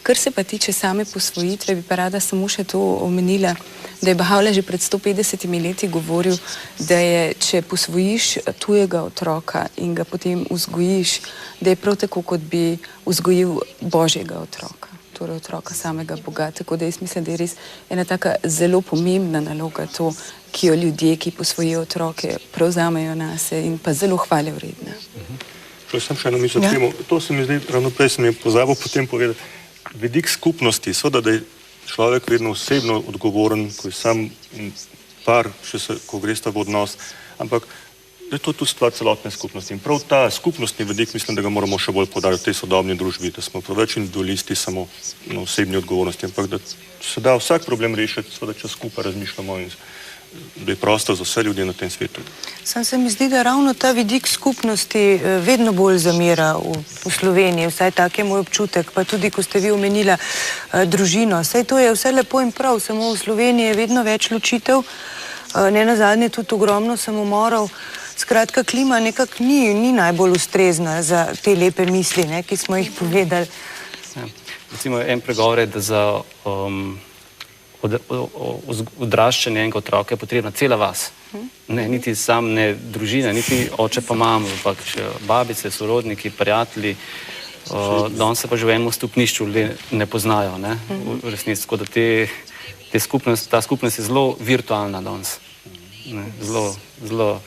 Kar se pa tiče same posvojitve, bi pa rada samo še to omenila, da je Baha'u'llah že pred 150 leti govoril, da je, če posvojiš tujega otroka in ga potem vzgojiš, da je prav tako, kot bi vzgojil Božjega otroka, torej otroka samega Boga. Tako da jaz mislim, da je res ena taka zelo pomembna naloga to, ki jo ljudje, ki posvojijo otroke, prevzamejo nase in pa zelo hvale vredna. Če sem še eno misel, to se mi zdi, ravno prej sem je pozabil potem povedati, vidik skupnosti, seveda, da je človek vedno osebno odgovoren, ko je sam par, ko gresta v odnos, ampak da je to tudi stvar celotne skupnosti. In prav ta skupnostni vidik, mislim, da ga moramo še bolj podariti v tej sodobni družbi, da smo preveč individualisti samo na osebni odgovornosti, ampak da se da vsak problem rešiti, seveda, če skupaj razmišljamo in da je prostor za vse ljudi na tem svetu. Sam se mi zdi, da ravno ta vidik skupnosti vedno bolj zamira v Sloveniji, vsaj tak je moj občutek, pa tudi, ko ste vi omenila družino. Saj to je vse lepo in prav, samo v Sloveniji je vedno več ločitev, ne nazadnje tudi ogromno samomorov. Skratka, klima nekako ni najbolj ustrezna za te lepe misli, ki smo jih povedali. Recimo, en pregovor je, da za odraščanje enega otroka je potrebna cela vas. Niti sam, ne družina, niti oče pa mama, ampak babice, sorodniki, prijatelji, danes se pa že v enem stopnišču ne poznajo, v resnici. Tako da ta skupnost je zelo virtualna danes. Zelo.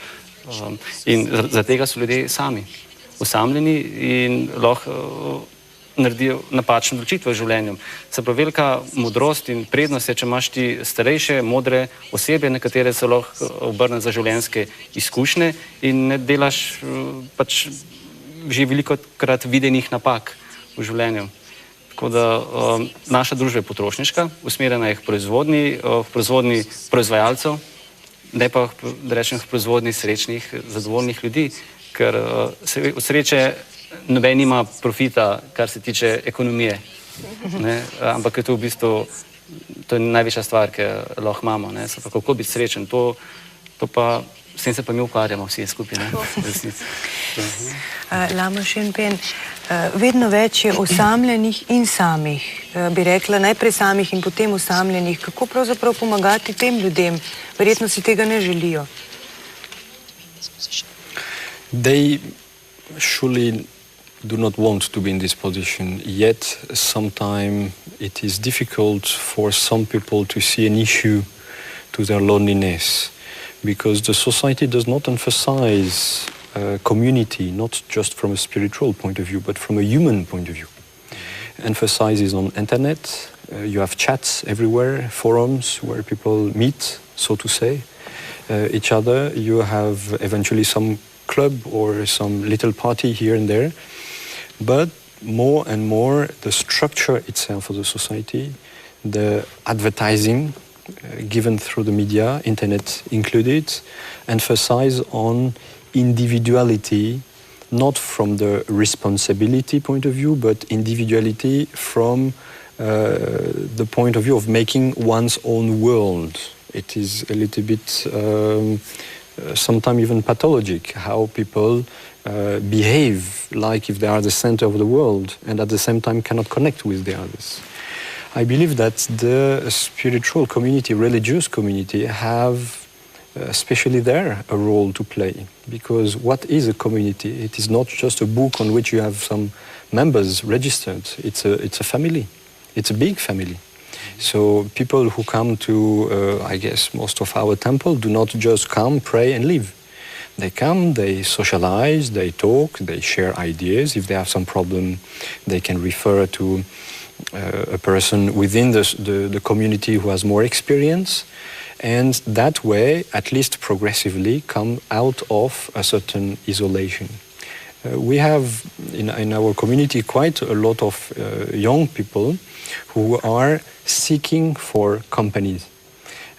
In zaradi tega so ljudje sami, osamljeni in lahko naredijo napačne odločitve v življenju. Se pravi, velika modrost in prednost je, če imaš ti starejše, modre osebe, na katere se lahko obrne za življenjske izkušnje in ne delaš pač že velikokrat videnih napak v življenju. Tako da naša družba je potrošniška, usmerjena je k proizvodnji proizvajalcev, ne pa, da rečem, k proizvodnji srečnih, zadovoljnih ljudi, ker od sreče noben nima profita, kar se tiče ekonomije. Ampak je to v bistvu največja stvar, ki lahko imamo. Kako biti srečen, s tem se pa mi ukvarjamo vsi skupaj. Lama Šenpen, vedno več je osamljenih in samih, bi rekla, najprej samih in potem osamljenih. Kako pravzaprav pomagati tem ljudem? Verjetno si tega ne želijo. They surely do not want to be in this position, yet sometimes it is difficult for some people to see an issue to their loneliness, because the society does not emphasize community, not just from a spiritual point of view, but from a human point of view. Emphasizes on internet, you have chats everywhere, forums where people meet, so to say, each other. You have eventually some club or some little party here and there, but more and more the structure itself of the society, the advertising given through the media, internet included, emphasize on individuality, not from the responsibility point of view, but individuality from the point of view of making one's own world. It is a little bit sometimes even pathologic how people behave like if they are the center of the world and at the same time cannot connect with the others. I believe that the spiritual community, religious community, have especially there a role to play, because what is a community? It is not just a book on which you have some members registered. It's a family. It's a big family. So people who come to, I guess, most of our temple do not just come, pray and leave. They come, they socialize, they talk, they share ideas. If they have some problem, they can refer to a person within the community who has more experience, and that way, at least progressively, come out of a certain isolation. We have in our community quite a lot of young people who are seeking for companies.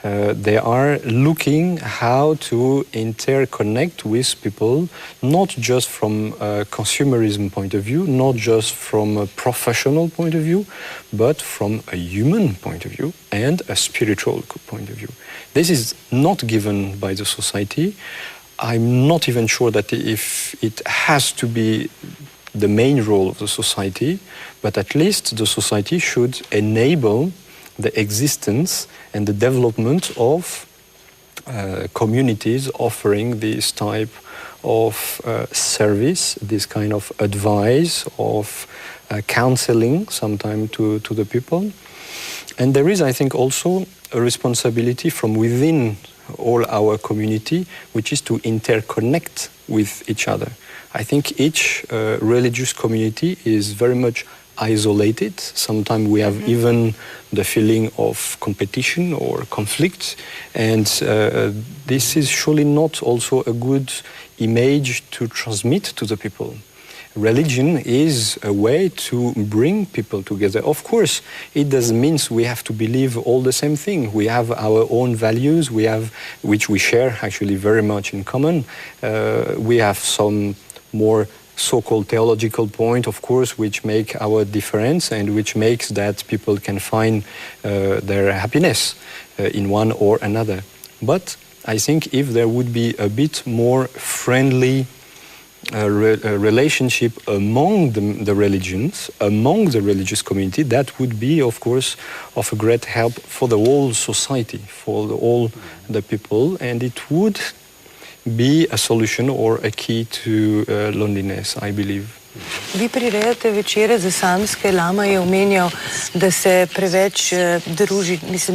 They are looking how to interconnect with people, not just from a consumerism point of view, not just from a professional point of view, but from a human point of view and a spiritual point of view. This is not given by the society. I'm not even sure that if it has to be the main role of the society, but at least the society should enable the existence and the development of communities offering this type of service, this kind of advice, of counseling sometimes to the people. And there is, I think, also a responsibility from within all our community, which is to interconnect with each other. I think each religious community is very much isolated. Sometimes we have even the feeling of competition or conflict, and this is surely not also a good image to transmit to the people. Religion is a way to bring people together. Of course, it doesn't mean we have to believe all the same thing. We have our own values, which we share actually very much in common. We have some more so-called theological point, of course, which make our difference and which makes that people can find their happiness in one or another. But I think if there would be a bit more friendly relationship among the religions, among the religious community, that would be, of course, of a great help for the whole society, for all the people, and it would be a solution or a key to loneliness, I believe. Vi prirejate večere za samske, Lama je omenjal, da se preveč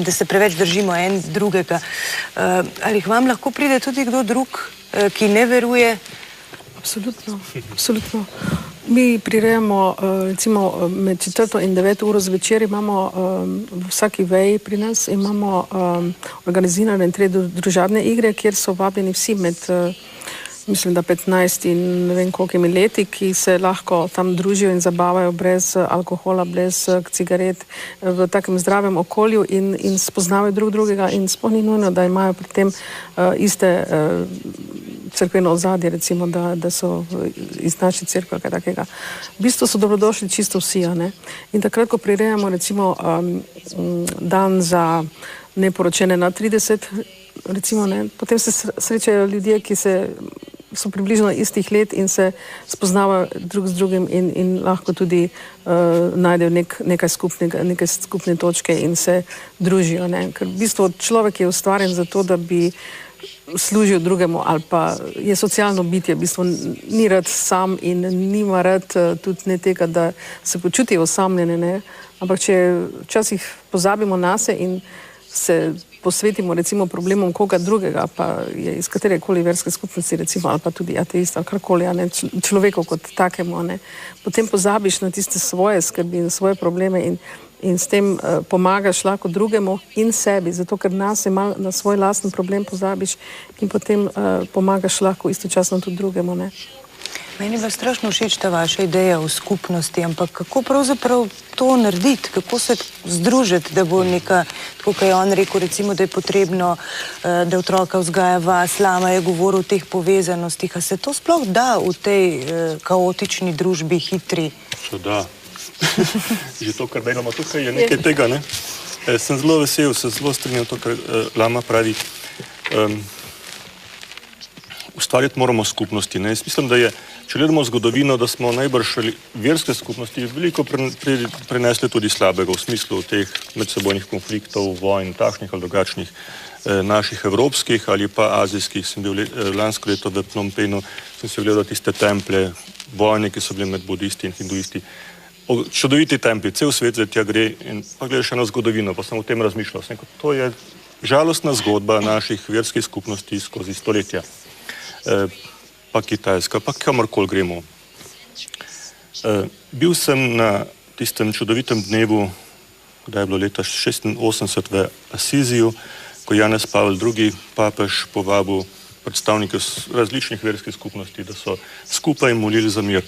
da se preveč držimo en drugega. Ali k vam lahko pride tudi kdo drug, ki ne veruje? Absolutno, absolutno. Mi prirejamo, recimo med 4. in 9. uro zvečer imamo v vsaki veji pri nas imamo organizirane 3 družabne igre, kjer so vabljeni vsi med, mislim, da 15 in ne vem kolikimi leti, ki se lahko tam družijo in zabavajo brez alkohola, brez cigaret, v takem zdravem okolju in spoznavajo drug drugega in sploh ni nujno, da imajo pri tem iste cerkveno ozadje, recimo, da so iz naše cerkve, kaj takega. V bistvu so dobrodošli čisto vsi, ne? In takrat, ko prirejamo, recimo, dan za neporočene na 30, recimo, ne, potem se srečajo ljudje, ki so približno istih let in se spoznavajo drug z drugim in lahko tudi najdejo nekaj skupne točke in se družijo, ne. Ker v bistvu človek je ustvarjen za to, da bi služil drugemu ali pa je socialno bitje, v bistvu ni rad sam in nima rad tudi ne tega, da se počuti osamljene, ne. Ampak če včasih pozabimo nase in se posvetimo recimo problemom koga drugega, pa je iz katerekoli verske skupnosti recimo, ali pa tudi ateista, ali karkoli, ne, človeku kot takemu, ne, potem pozabiš na tiste svoje skrbi in svoje probleme in s tem pomagaš lahko drugemu in sebi, zato ker na svoj lasten problem pozabiš in potem pomagaš lahko istočasno tudi drugemu, ne. Meni je strašno všeč ta vaša ideja o skupnosti, ampak kako pravzaprav to narediti, kako se združiti, da bo neka, tako kot je on rekel, recimo, da je potrebno, da otroka vzgaja vas, Lama je govoril o teh povezanostih, a se to sploh da v tej kaotični družbi, hitri? Se da. Že to, kar delamo tukaj, je nekaj tega, ne? Sem zelo vesel, se zelo strinjam to, kar Lama pravi. Ustvarjati moramo skupnosti, ne? Jaz mislim, da je, če gledamo zgodovino, da smo najbrž verske skupnosti veliko prenesli tudi slabega v smislu teh medsebojnih konfliktov, vojn, takšnih ali drugačnih naših evropskih ali pa azijskih. Sem bil lansko leto v Phnom Penhu, sem se gledal tiste templje, vojne, ki so bile med budisti in hinduisti. Čudoviti templji, cel svet za tja gre in pa gledaš eno zgodovino, pa sem o tem razmišljal. To je žalostna zgodba naših verskih skupnosti skozi stoletja. Pa Kitajska, pa kamorkoli gremo. Bil sem na tistem čudovitem dnevu, kdaj je bilo leta 86 v Asiziju, ko je Janez Pavel II. Papež povabil predstavnike različnih verskih skupnosti, da so skupaj molili za mir.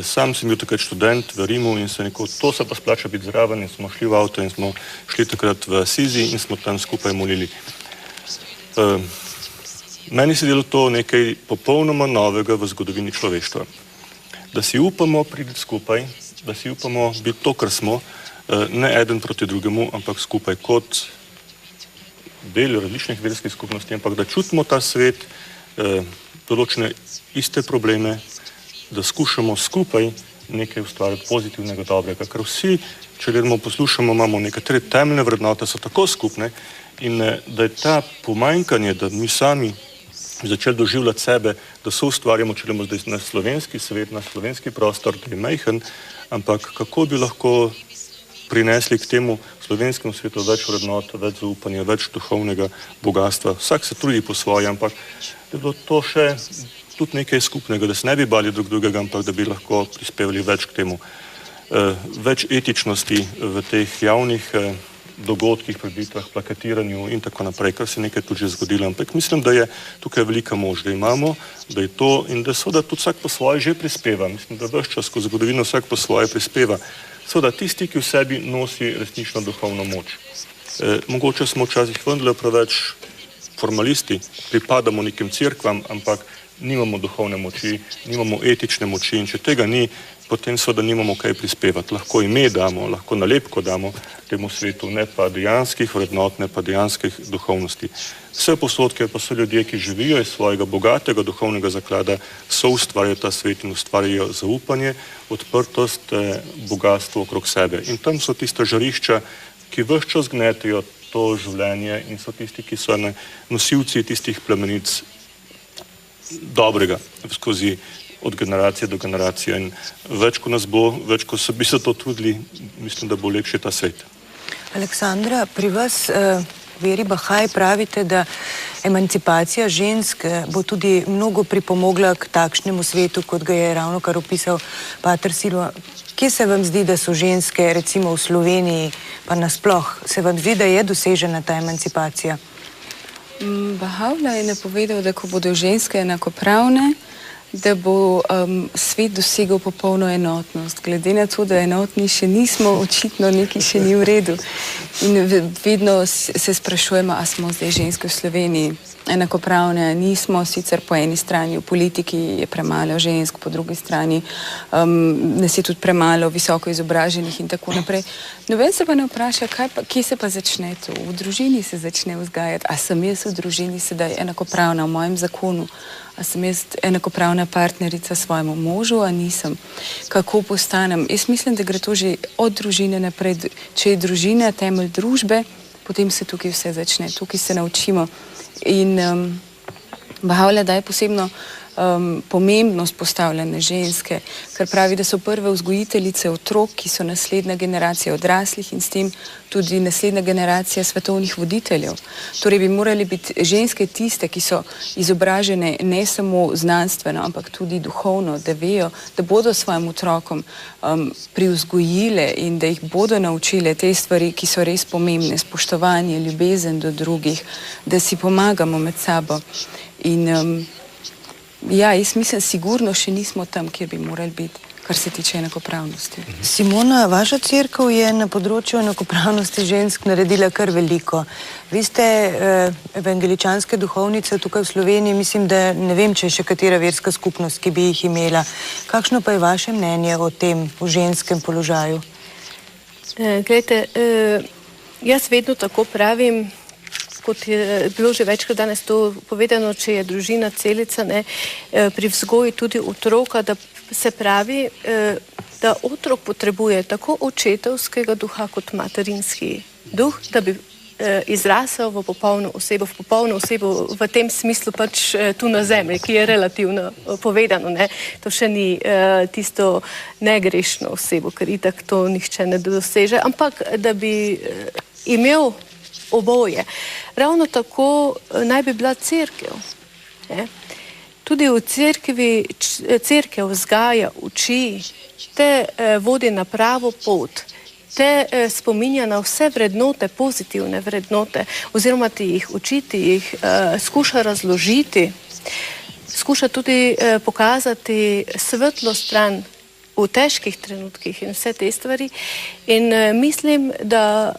Sam sem bil takrat študent v Rimu in se rekel, to se pa splača biti zraven, in smo šli v avto in smo šli takrat v Asizij in smo tam skupaj molili. Meni se je delo to nekaj popolnoma novega v zgodovini človeštva. Da si upamo priti skupaj, da si upamo biti to, kar smo, ne eden proti drugemu, ampak skupaj kot del različnih verskih skupnosti, ampak da čutimo ta svet, določene iste probleme, da skušamo skupaj nekaj ustvariti pozitivnega, dobrega, ker vsi, če gledamo, poslušamo, imamo nekatere temeljne vrednote, so tako skupne in da je ta pomanjkanje, da mi sami začeli doživljati sebe, da so ustvarjamo, če gledamo zdaj na slovenski svet, na slovenski prostor, da je majhen, ampak kako bi lahko prinesli k temu slovenskemu svetu več vrednot, več zaupanja, več duhovnega bogatstva. Vsak se trudi po svoje, ampak da bi bilo to še tudi nekaj skupnega, da se ne bi bali drug drugega, ampak da bi lahko prispevali več k temu. Več etičnosti v teh javnih dogodkih, preditvah, plakatiranju in tako naprej, kar se nekaj tudi že zgodilo. Ampak mislim, da je tukaj velika moč, da imamo, da je to in da seveda tudi vsak po svoje že prispeva. Mislim, da ves čas skozi zgodovino vsak po svoje prispeva. Seveda tisti, ki v sebi nosi resnično duhovno moč. Mogoče smo včasih vendarle preveč formalisti, pripadamo nekim cerkvam, ampak nimamo duhovne moči, nimamo etične moči in če tega ni, potem seveda nimamo kaj prispevati. Lahko ime damo, lahko nalepko damo temu svetu, ne pa dejanskih vrednot, ne pa dejanskih duhovnosti. Vse posodke pa so ljudje, ki živijo iz svojega bogatega duhovnega zaklada, so ustvarjajo ta svet in ustvarjajo zaupanje, odprtost, bogatstvo okrog sebe. In tam so tista žarišča, ki ves čas gnetejo to življenje in so tisti, ki so nosilci tistih plemenic dobrega skozi od generacije do generacije. In več, ko nas bo, več, ko se bi se to trudili, mislim, da bo lepši ta svet. Aleksandra, pri vas veri Bahaj pravite, da emancipacija žensk bo tudi mnogo pripomogla k takšnemu svetu, kot ga je ravnokar opisal pater Silva. Kje se vam zdi, da so ženske, recimo v Sloveniji, pa nasploh, se vam zdi, da je dosežena ta emancipacija? Bahavla je napovedal, da ko bodo ženske enakopravne, da bo svet dosegel popolno enotnost. Glede na to, da enotni še nismo, očitno nekaj še ni v redu. In vedno se sprašujemo, a smo zdaj ženske v Sloveniji enakopravne, nismo, sicer po eni strani v politiki je premalo žensk, po drugi strani nas je tudi premalo visoko izobraženih in tako naprej. Noben se pa ne vpraša, kje se pa začne to? V družini se začne vzgajati. A sem jaz v družini sedaj enakopravna v mojem zakonu? A sem jaz enakopravna partnerica svojemu možu, a nisem? Kako postanem? Jaz mislim, da gre to že od družine naprej. Če je družina temelj družbe, potem se tukaj vse začne, tukaj se naučimo. In Bahavla daje posebno pomembnost postavljene ženske, ker pravi, da so prve vzgojiteljice otrok, ki so naslednja generacija odraslih in s tem tudi naslednja generacija svetovnih voditeljev. Torej bi morali biti ženske tiste, ki so izobražene ne samo znanstveno, ampak tudi duhovno, da vejo, da bodo svojim otrokom privzgojile in da jih bodo naučile te stvari, ki so res pomembne, spoštovanje, ljubezen do drugih, da si pomagamo med sabo. In ja, jaz mislim, sigurno še nismo tam, kjer bi morali biti, kar se tiče enakopravnosti. Simona, vaša cerkev je na področju enakopravnosti žensk naredila kar veliko. Vi ste evangeličanske duhovnice tukaj v Sloveniji, mislim, da ne vem, če je še katera verska skupnost, ki bi jih imela. Kakšno pa je vaše mnenje o tem, o ženskem položaju? Glejte, jaz vedno tako pravim, kot je bilo že večkrat danes to povedano, če je družina celica, pri vzgoji tudi otroka, da se pravi, da otrok potrebuje tako očetovskega duha kot materinski duh, da bi izrasel v popolno osebo v tem smislu pač tu na zemlji, ki je relativno povedano. To še ni tisto negrešno osebo, ker itak to nihče ne doseže, ampak da bi imel oboje. Ravno tako naj bi bila cerkev. Tudi v cerkev vzgaja, uči te vodi na pravo pot, te spominja na vse vrednote, pozitivne vrednote, oziroma ti jih učiti, jih skuša razložiti, skuša tudi pokazati svetlo stran v težkih trenutkih in vse te stvari. In mislim, da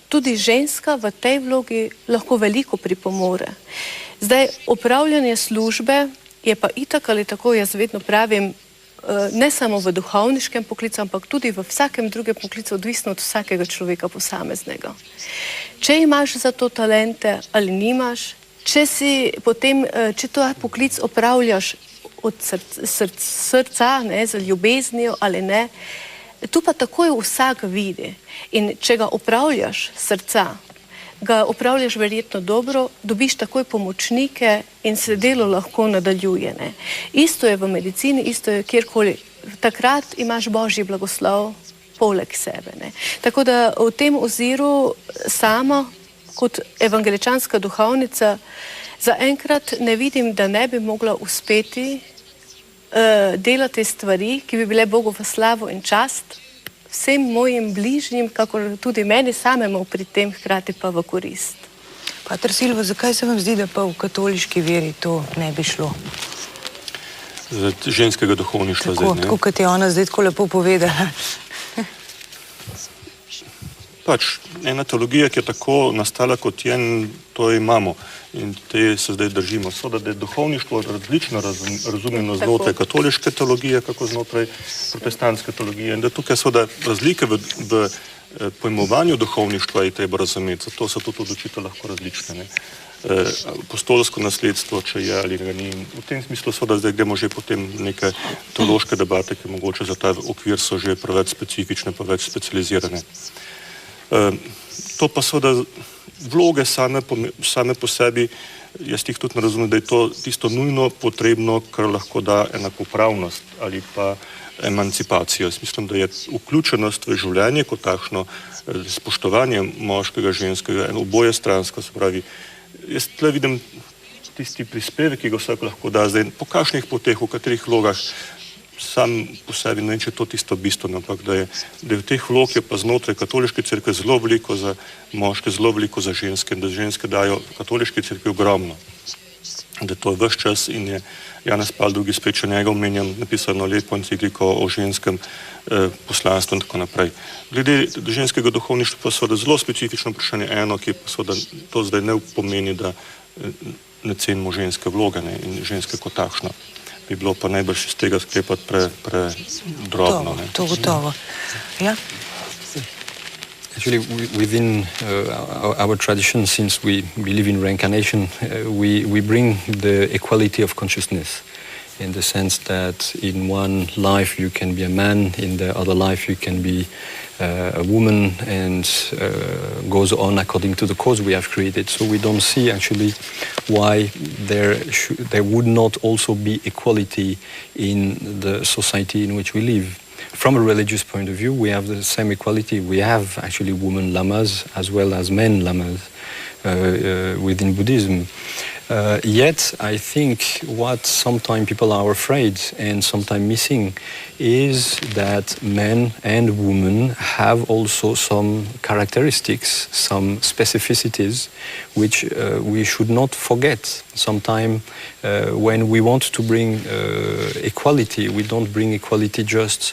tudi ženska v tej vlogi lahko veliko pripomore. Zdaj, opravljanje službe je pa itak ali tako, jaz vedno pravim, ne samo v duhovniškem poklicu, ampak tudi v vsakem drugem poklicu, odvisno od vsakega človeka posameznega. Če imaš za to talente ali nimaš, če to poklic opravljaš od srca, ne, z ljubeznijo ali ne, tu pa takoj vsak vidi. In če ga opravljaš srca, ga opravljaš verjetno dobro, dobiš takoj pomočnike in se delo lahko nadaljuje. Ne. Isto je v medicini, isto je kjerkoli. Takrat imaš Božji blagoslov poleg sebe. Ne. Tako da v tem oziru sama kot evangeličanska duhovnica zaenkrat ne vidim, da ne bi mogla uspeti delati stvari, ki bi bile Bogu v slavo in čast, vsem mojim bližnjim, kakor tudi meni samemu pri tem, hkrati pa v korist. Pater Silva, zakaj se vam zdi, da pa v katoliški veri to ne bi šlo? Ženskega duhovništva zdaj, ne? Tako kot je ona zdaj tako lepo povedala. Pač, ena teologija, ki je tako nastala kot je, to imamo in te se zdaj držimo. Seveda, da je duhovništvo različno razumljeno znotraj katoliške teologije, kako znotraj protestantske teologije in da tukaj seveda razlike v pojmovanju duhovništva je treba razumeti, zato so tudi odločitve lahko različne. Ne? Apostolsko nasledstvo, če je ali ga ni. V tem smislu seveda zdaj gremo že potem neke teološke debate, ki mogoče za ta okvir so že preveč specifične, preveč specializirane. To pa seveda vloge same po sebi, jaz jih tudi ne razumem, da je to tisto nujno potrebno, kar lahko da enakopravnost ali pa emancipacijo. Jaz mislim, da je vključenost v življenje kot takšno, spoštovanje moškega, ženskega, oboje stransko, se pravi, jaz tle vidim tisti prispevek, ki ga vsak lahko da zdaj, po kakšnih poteh, v katerih vlogah, sam po sebi ne vem, če je to tisto bistveno, ampak da je v teh vlog je pa znotraj katoliške cerkve zelo veliko za moške, zelo veliko za ženske, da ženske dajo katoliški cerkvi ogromno. Da to je ves čas in je Janez Pavel II spet, če njega omenjam, napisano lepo encikliko o ženskem poslanstvu in tako naprej. Glede ženskega duhovništva pa seveda zelo specifično vprašanje eno, ki pa seveda to zdaj ne pomeni, da ne cenimo ženske vloge in ženske kot takšno. Bi bilo pa najbrž iz tega sklepati predrobno. To gotovo. Ja? Actually, within our tradition, since we believe in reincarnation, we bring the equality of consciousness in the sense that in one life you can be a man, in the other life you can be a woman, and goes on according to the cause we have created. So we don't see actually why there would not also be equality in the society in which we live. From a religious point of view, we have the same equality. We have actually women lamas as well as men lamas within Buddhism. Yet, I think what sometimes people are afraid and sometimes missing is that men and women have also some characteristics, some specificities, which we should not forget. Sometimes when we want to bring equality, we don't bring equality just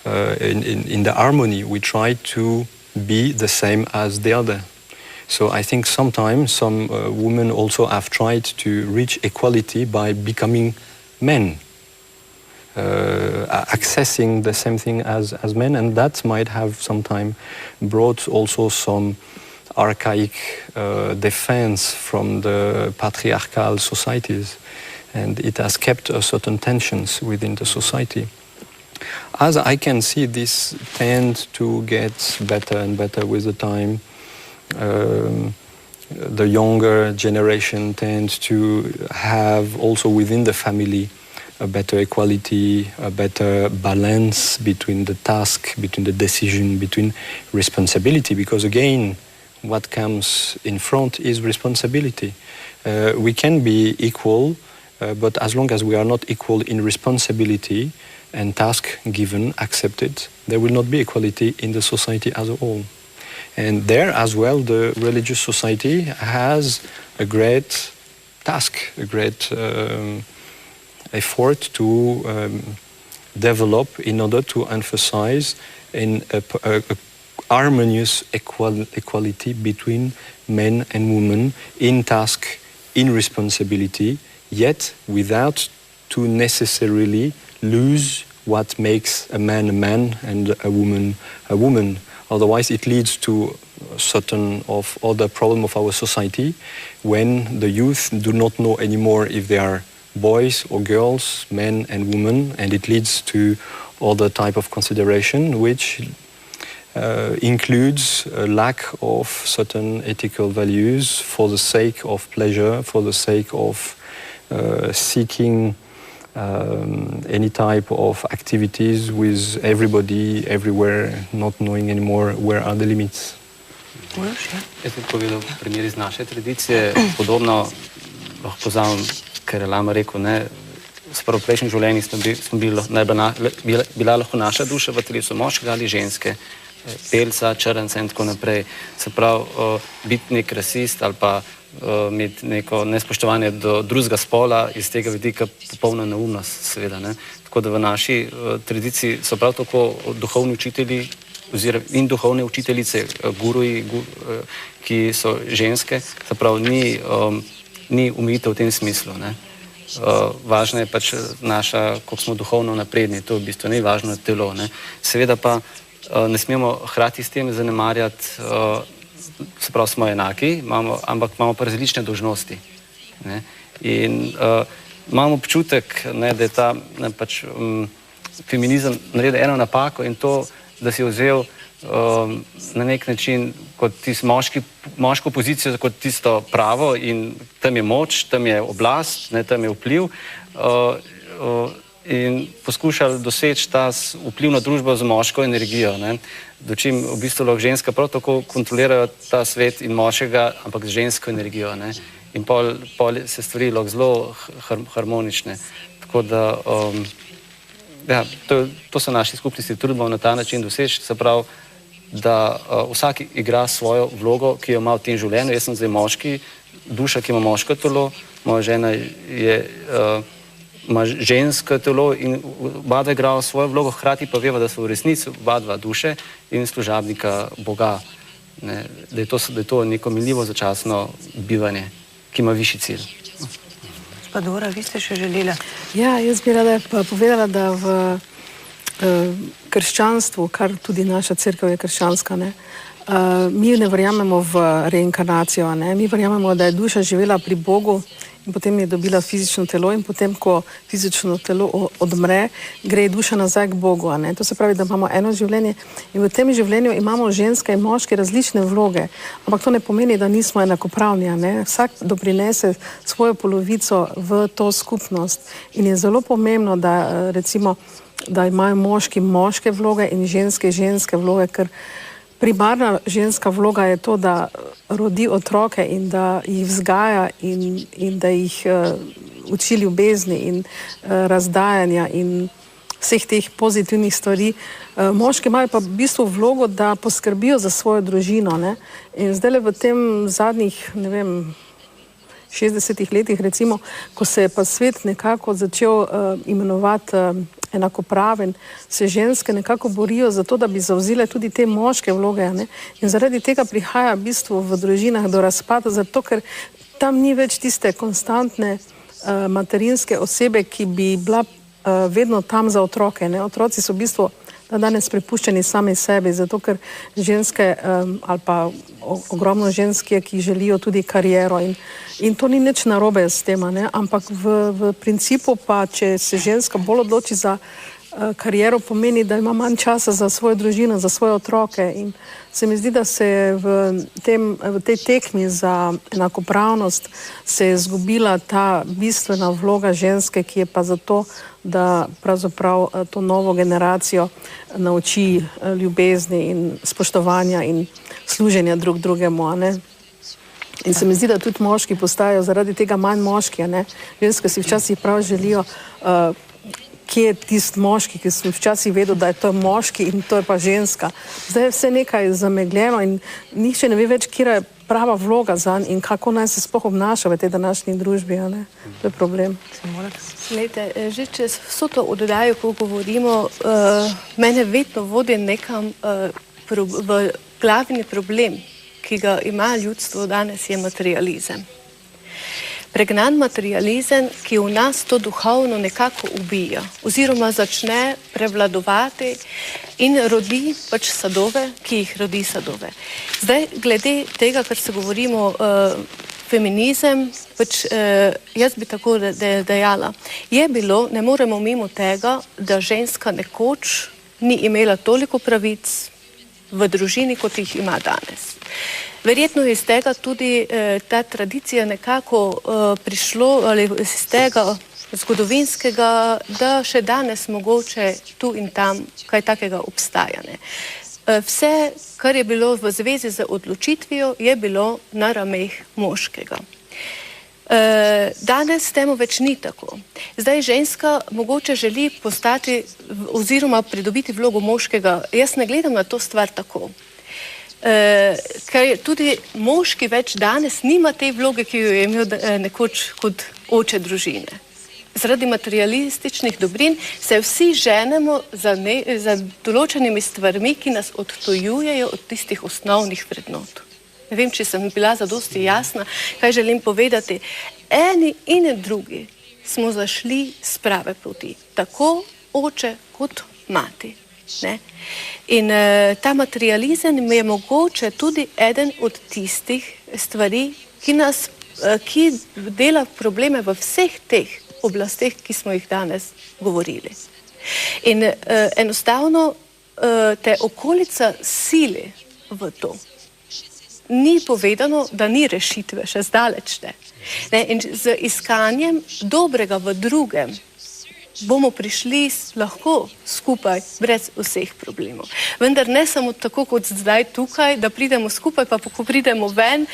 in the harmony. We try to be the same as the other. So I think sometimes some women also have tried to reach equality by becoming men, accessing the same thing as men, and that might have sometimes brought also some archaic defense from the patriarchal societies, and it has kept a certain tensions within the society. As I can see, this tend to get better and better with the time. The younger generation tends to have also within the family a better equality, a better balance between the task, between the decision, between responsibility, because again, what comes in front is responsibility. We can be equal but as long as we are not equal in responsibility and task given, accepted, there will not be equality in the society as a whole. And there as well, the religious society has a great task, a great effort to develop in order to emphasize a harmonious equality between men and women in task, in responsibility, yet without to necessarily lose what makes a man and a woman a woman. Otherwise it leads to certain of other problem of our society when the youth do not know anymore if they are boys or girls, men and women, and it leads to other type of consideration which includes a lack of certain ethical values for the sake of pleasure, for the sake of seeking any type of activities with everybody, everywhere, not knowing anymore where are the limits. Jaz bi povedal primer iz naše tradicije, podobno lahko pozamem, kar je Lama rekel, ne, spravo v prejšnjih življenjih smo bila lahko naša duša v telesu moškega ali ženske, pelca, črnca in tako naprej. Se pravi, biti nek rasist ali pa imeti neko nespoštovanje do drugega spola, iz tega vidika popolna neumnost, seveda. Ne. Tako da v naši tradiciji so prav tako duhovni učitelji in duhovne učiteljice, guruji, ki so ženske, se pravi, ni omejitev v tem smislu. Ne. Važna je pač naša, koliko smo duhovno napredni, to je v bistvu najvažno telo. Ne. Seveda pa ne smemo hkrati s tem zanemarjati, se pravi, smo enaki, ampak imamo pa različne dolžnosti. Ne. In imamo občutek, ne, da je ta pač, feminizem naredil eno napako in to, da si vzel na nek način kot moško pozicijo, kot tisto pravo in tam je moč, tam je oblast, ne, tam je vpliv in poskušali doseči ta vpliv na družbo z moško energijo, ne, dočim v bistvu lahko ženska prav tako kontrolirajo ta svet in moškega, ampak z žensko energijo, ne, in pol se stvari lahko zelo harmonične. Tako da ja, to so naši skupnosti, trudimo na ta način doseči, se pravi, da vsak igra svojo vlogo, ki jo ima v tem življenju. Jaz sem zdaj moški, duša, ki ima moško telo, moja žena ima žensko telo in oba dva igrajo svojo vlogo, hkrati pa veva, da so v resnici oba dva duše in služabnika Boga. Ne, da je to neko minljivo začasno bivanje, ki ima višji cilj. Pa Dora, vi ste še želela? Ja, jaz bi rada povedala, da v krščanstvu, kar tudi naša cerkev je krščanska, ne, mi ne verjamemo v reinkarnacijo, ne, mi verjamemo, da je duša živela pri Bogu in potem je dobila fizično telo in potem, ko fizično telo odmre, gre duša nazaj k Bogu, ne. To se pravi, da imamo eno življenje in v tem življenju imamo ženske in moške različne vloge, ampak to ne pomeni, da nismo enakopravni, ne. Vsak doprinese svojo polovico v to skupnost in je zelo pomembno, da recimo, da imajo moški moške vloge in ženske vloge, ker primarna ženska vloga je to, da rodi otroke in da jih vzgaja in da jih uči ljubezni in razdajanja in vseh teh pozitivnih stvari. Moški imajo pa v bistvu vlogo, da poskrbijo za svojo družino, ne. In zdaj v tem zadnjih, ne vem, 60 letih recimo, ko se je pa svet nekako začel imenovati enakopraven, se ženske nekako borijo za to, da bi zavzile tudi te moške vloge, ne? In zaradi tega prihaja v bistvu v družinah do razpada, zato ker tam ni več tiste konstantne materinske osebe, ki bi bila vedno tam za otroke, ne? Otroci so v bistvu danes prepuščeni sami sebi, zato ker ženske ali pa ogromno žensk je, ki želijo tudi kariero in to ni nič narobe s tem, ne? Ampak v principu pa, če se ženska bolj odloči za kariero, pomeni, da ima manj časa za svojo družino, za svoje otroke in se mi zdi, da se je v tej tekmi za enakopravnost se je izgubila ta bistvena vloga ženske, ki je pa zato, da pravzaprav to novo generacijo nauči ljubezni in spoštovanja in služenja drug drugemu, a ne? In se mi zdi, da tudi moški postajajo zaradi tega manj moški, ne? Ženske si včasih prav želijo, kje je tisti moški, ki sem včasih vedel, da je to moški in to je pa ženska. Zdaj je vse nekaj zamegljeno in nihče ne ve več, kje je prava vloga zanj in kako naj se sploh obnaša v tej današnji družbi, ne? To je problem. Glejte, že čez vso to oddajo, ko govorimo, mene vedno vodi nekam v glavni problem, ki ga ima ljudstvo danes, je materializem. Pregnan materializem, ki v nas to duhovno nekako ubija oziroma začne prevladovati in rodi pač sadove, ki jih rodi sadove. Zdaj, glede tega, kar se govorimo, feminizem, pač jaz bi tako dejala, je bilo, ne moremo mimo tega, da ženska nekoč ni imela toliko pravic v družini, kot jih ima danes. Verjetno je iz tega tudi ta tradicija nekako prišlo, ali iz tega zgodovinskega, da še danes mogoče tu in tam kaj takega obstaja. Vse, kar je bilo v zvezi z odločitvijo, je bilo na rameh moškega. Danes temu več ni tako. Zdaj ženska mogoče želi postati oziroma pridobiti vlogo moškega. Jaz ne gledam na to stvar tako. Ker tudi moški več danes nima te vloge, ki jo je imel nekoč kot oče družine. Zaradi materialističnih dobrin se vsi ženemo za določenimi stvarmi, ki nas odtujujejo od tistih osnovnih vrednot. Ne vem, če sem bila zadosti jasna, kaj želim povedati. Eni in drugi smo zašli s prave poti, tako oče kot mati. Ne? In ta materializem je mogoče tudi eden od tistih stvari, ki dela probleme v vseh teh oblasteh, ki smo jih danes govorili. In enostavno te okolica sili v to. Ni povedano, da ni rešitve, še zdaleč ne. In z iskanjem dobrega v drugem bomo prišli lahko skupaj brez vseh problemov. Vendar ne samo tako kot zdaj tukaj, da pridemo skupaj, pa ko pridemo ven,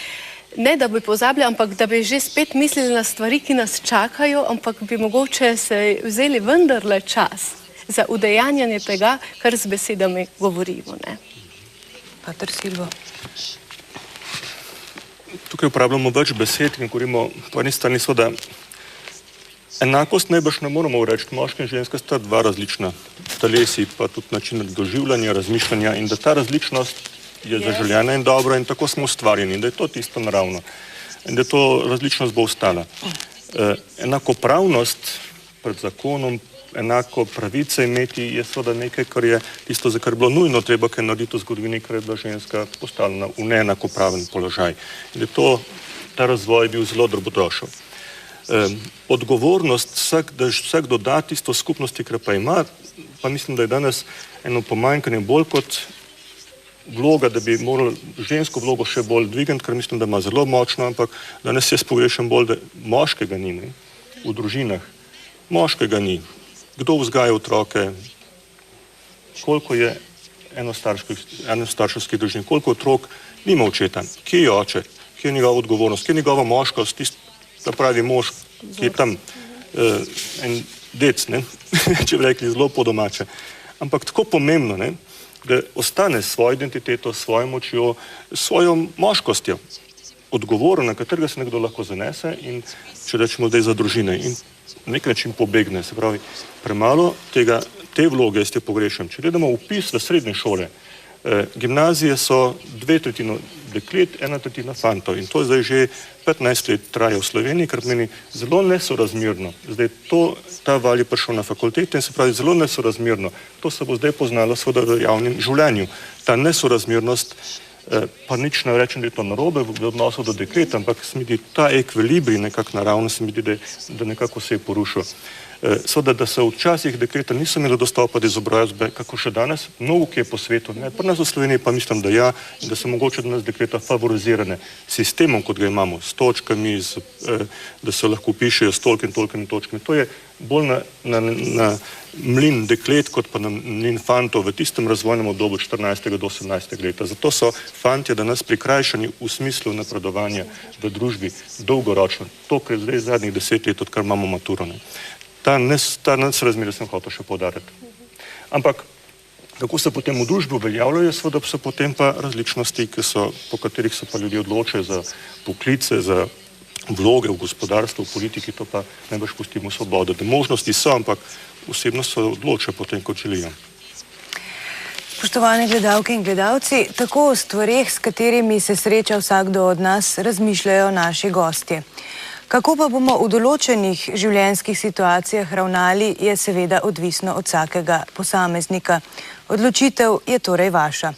ne da bi pozabili, ampak da bi že spet mislili na stvari, ki nas čakajo, ampak bi mogoče se vzeli vendarle čas za udejanjanje tega, kar z besedami govorimo. Ne? Pater Silvo. Tukaj uporabljamo več besed in govorimo po eni strani da enakost najbrž ne moramo reči, moški in ženska sta dva različna telesi, pa tudi način doživljanja, razmišljanja in da ta različnost je zaželjena in dobra in tako smo ustvarjeni, da je to tisto naravno in da to različnost bo ostala. Enakopravnost pred zakonom, enako pravice imeti je seveda nekaj, kar je tisto, za kar je bilo nujno treba kaj narediti v zgodovini, ker je bila ženska postavljena v neenakopraven položaj. In da je ta razvoj bil zelo dobrodošel. Odgovornost vsakdo da tisto skupnosti, kar pa ima, pa mislim, da je danes eno pomanjkanje bolj kot vloga, da bi morali žensko vlogo še bolj dvigati, ker mislim, da ima zelo močno, ampak danes jaz pogrešam bolj, da moškega ni, ne? V družinah. Moškega ni. Kdo vzgaja otroke, koliko je enostarševskih družin, koliko otrok nima očeta, kje je oče, kje je njegova odgovornost, kje je njegova moškost, da pravi mož, ki je tam en dec, ne? Če bi rekli zelo po domače. Ampak tako pomembno, ne? Da ostane svojo identiteto, svojo močjo, svojo moškostjo odgovoren, na katerega se nekdo lahko zanese in če rečemo zdaj za družine in na nek način pobegne. Se pravi, premalo te vloge jaz te pogrešam. Če gledamo vpis v srednje šole, gimnazije so 2/3 deklet, 1/3 fantov in to zdaj že 15 let traja v Sloveniji, kar pomeni zelo nesorazmerno. Zdaj ta val je prišel na fakultete in se pravi zelo nesorazmerno. To se bo zdaj poznalo seveda v javnem življenju. Ta nesorazmernost, pa nič ne rečem, da je to narobe v odnosu do dekleta, ampak se mi zdi ta ekvilibri nekako naravno, se mi zdi, da nekako se je porušil. Seveda, da se včasih dekleta niso imeli dostopa do izobrazbe, kako še danes, mnogo kje po svetu, ne, pri nas v Sloveniji pa mislim, da ja, in da so mogoče danes dekleta favorizirane sistemom, kot ga imamo, s točkami, da se lahko pišejo s tolikimi točkami. To je bolj na mlin deklet, kot pa na mlin fantov v tistem razvojnem obdobju 14. do 18. leta. Zato so fantje danes prikrajšani v smislu napredovanja v družbi dolgoročno. To, kar je zdaj zadnjih 10 let, odkar imamo maturo. Ta nesrazmerje sem hotel še poudariti. Ampak kako se potem v družbi uveljavljajo, seveda so potem pa različnosti, po katerih se pa ljudje odločajo za poklice, za vloge v gospodarstvu, v politiki, to pa najbrž pustimo svobodo. Da možnosti so, ampak osebno se odločajo potem, kot želijo. Spoštovane gledalke in gledalci, tako o stvareh, s katerimi se sreča vsakdo od nas, razmišljajo naši gostje. Kako pa bomo v določenih življenjskih situacijah ravnali, je seveda odvisno od vsakega posameznika. Odločitev je torej vaša.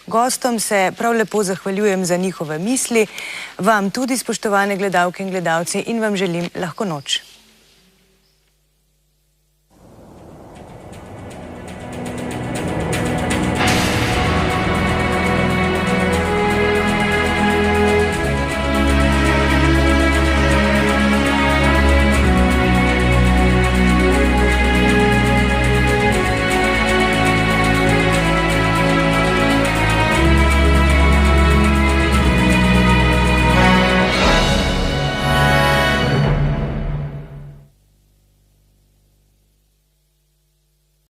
Gostom se prav lepo zahvaljujem za njihove misli, vam tudi, spoštovane gledalke in gledalci, in vam želim lahko noč.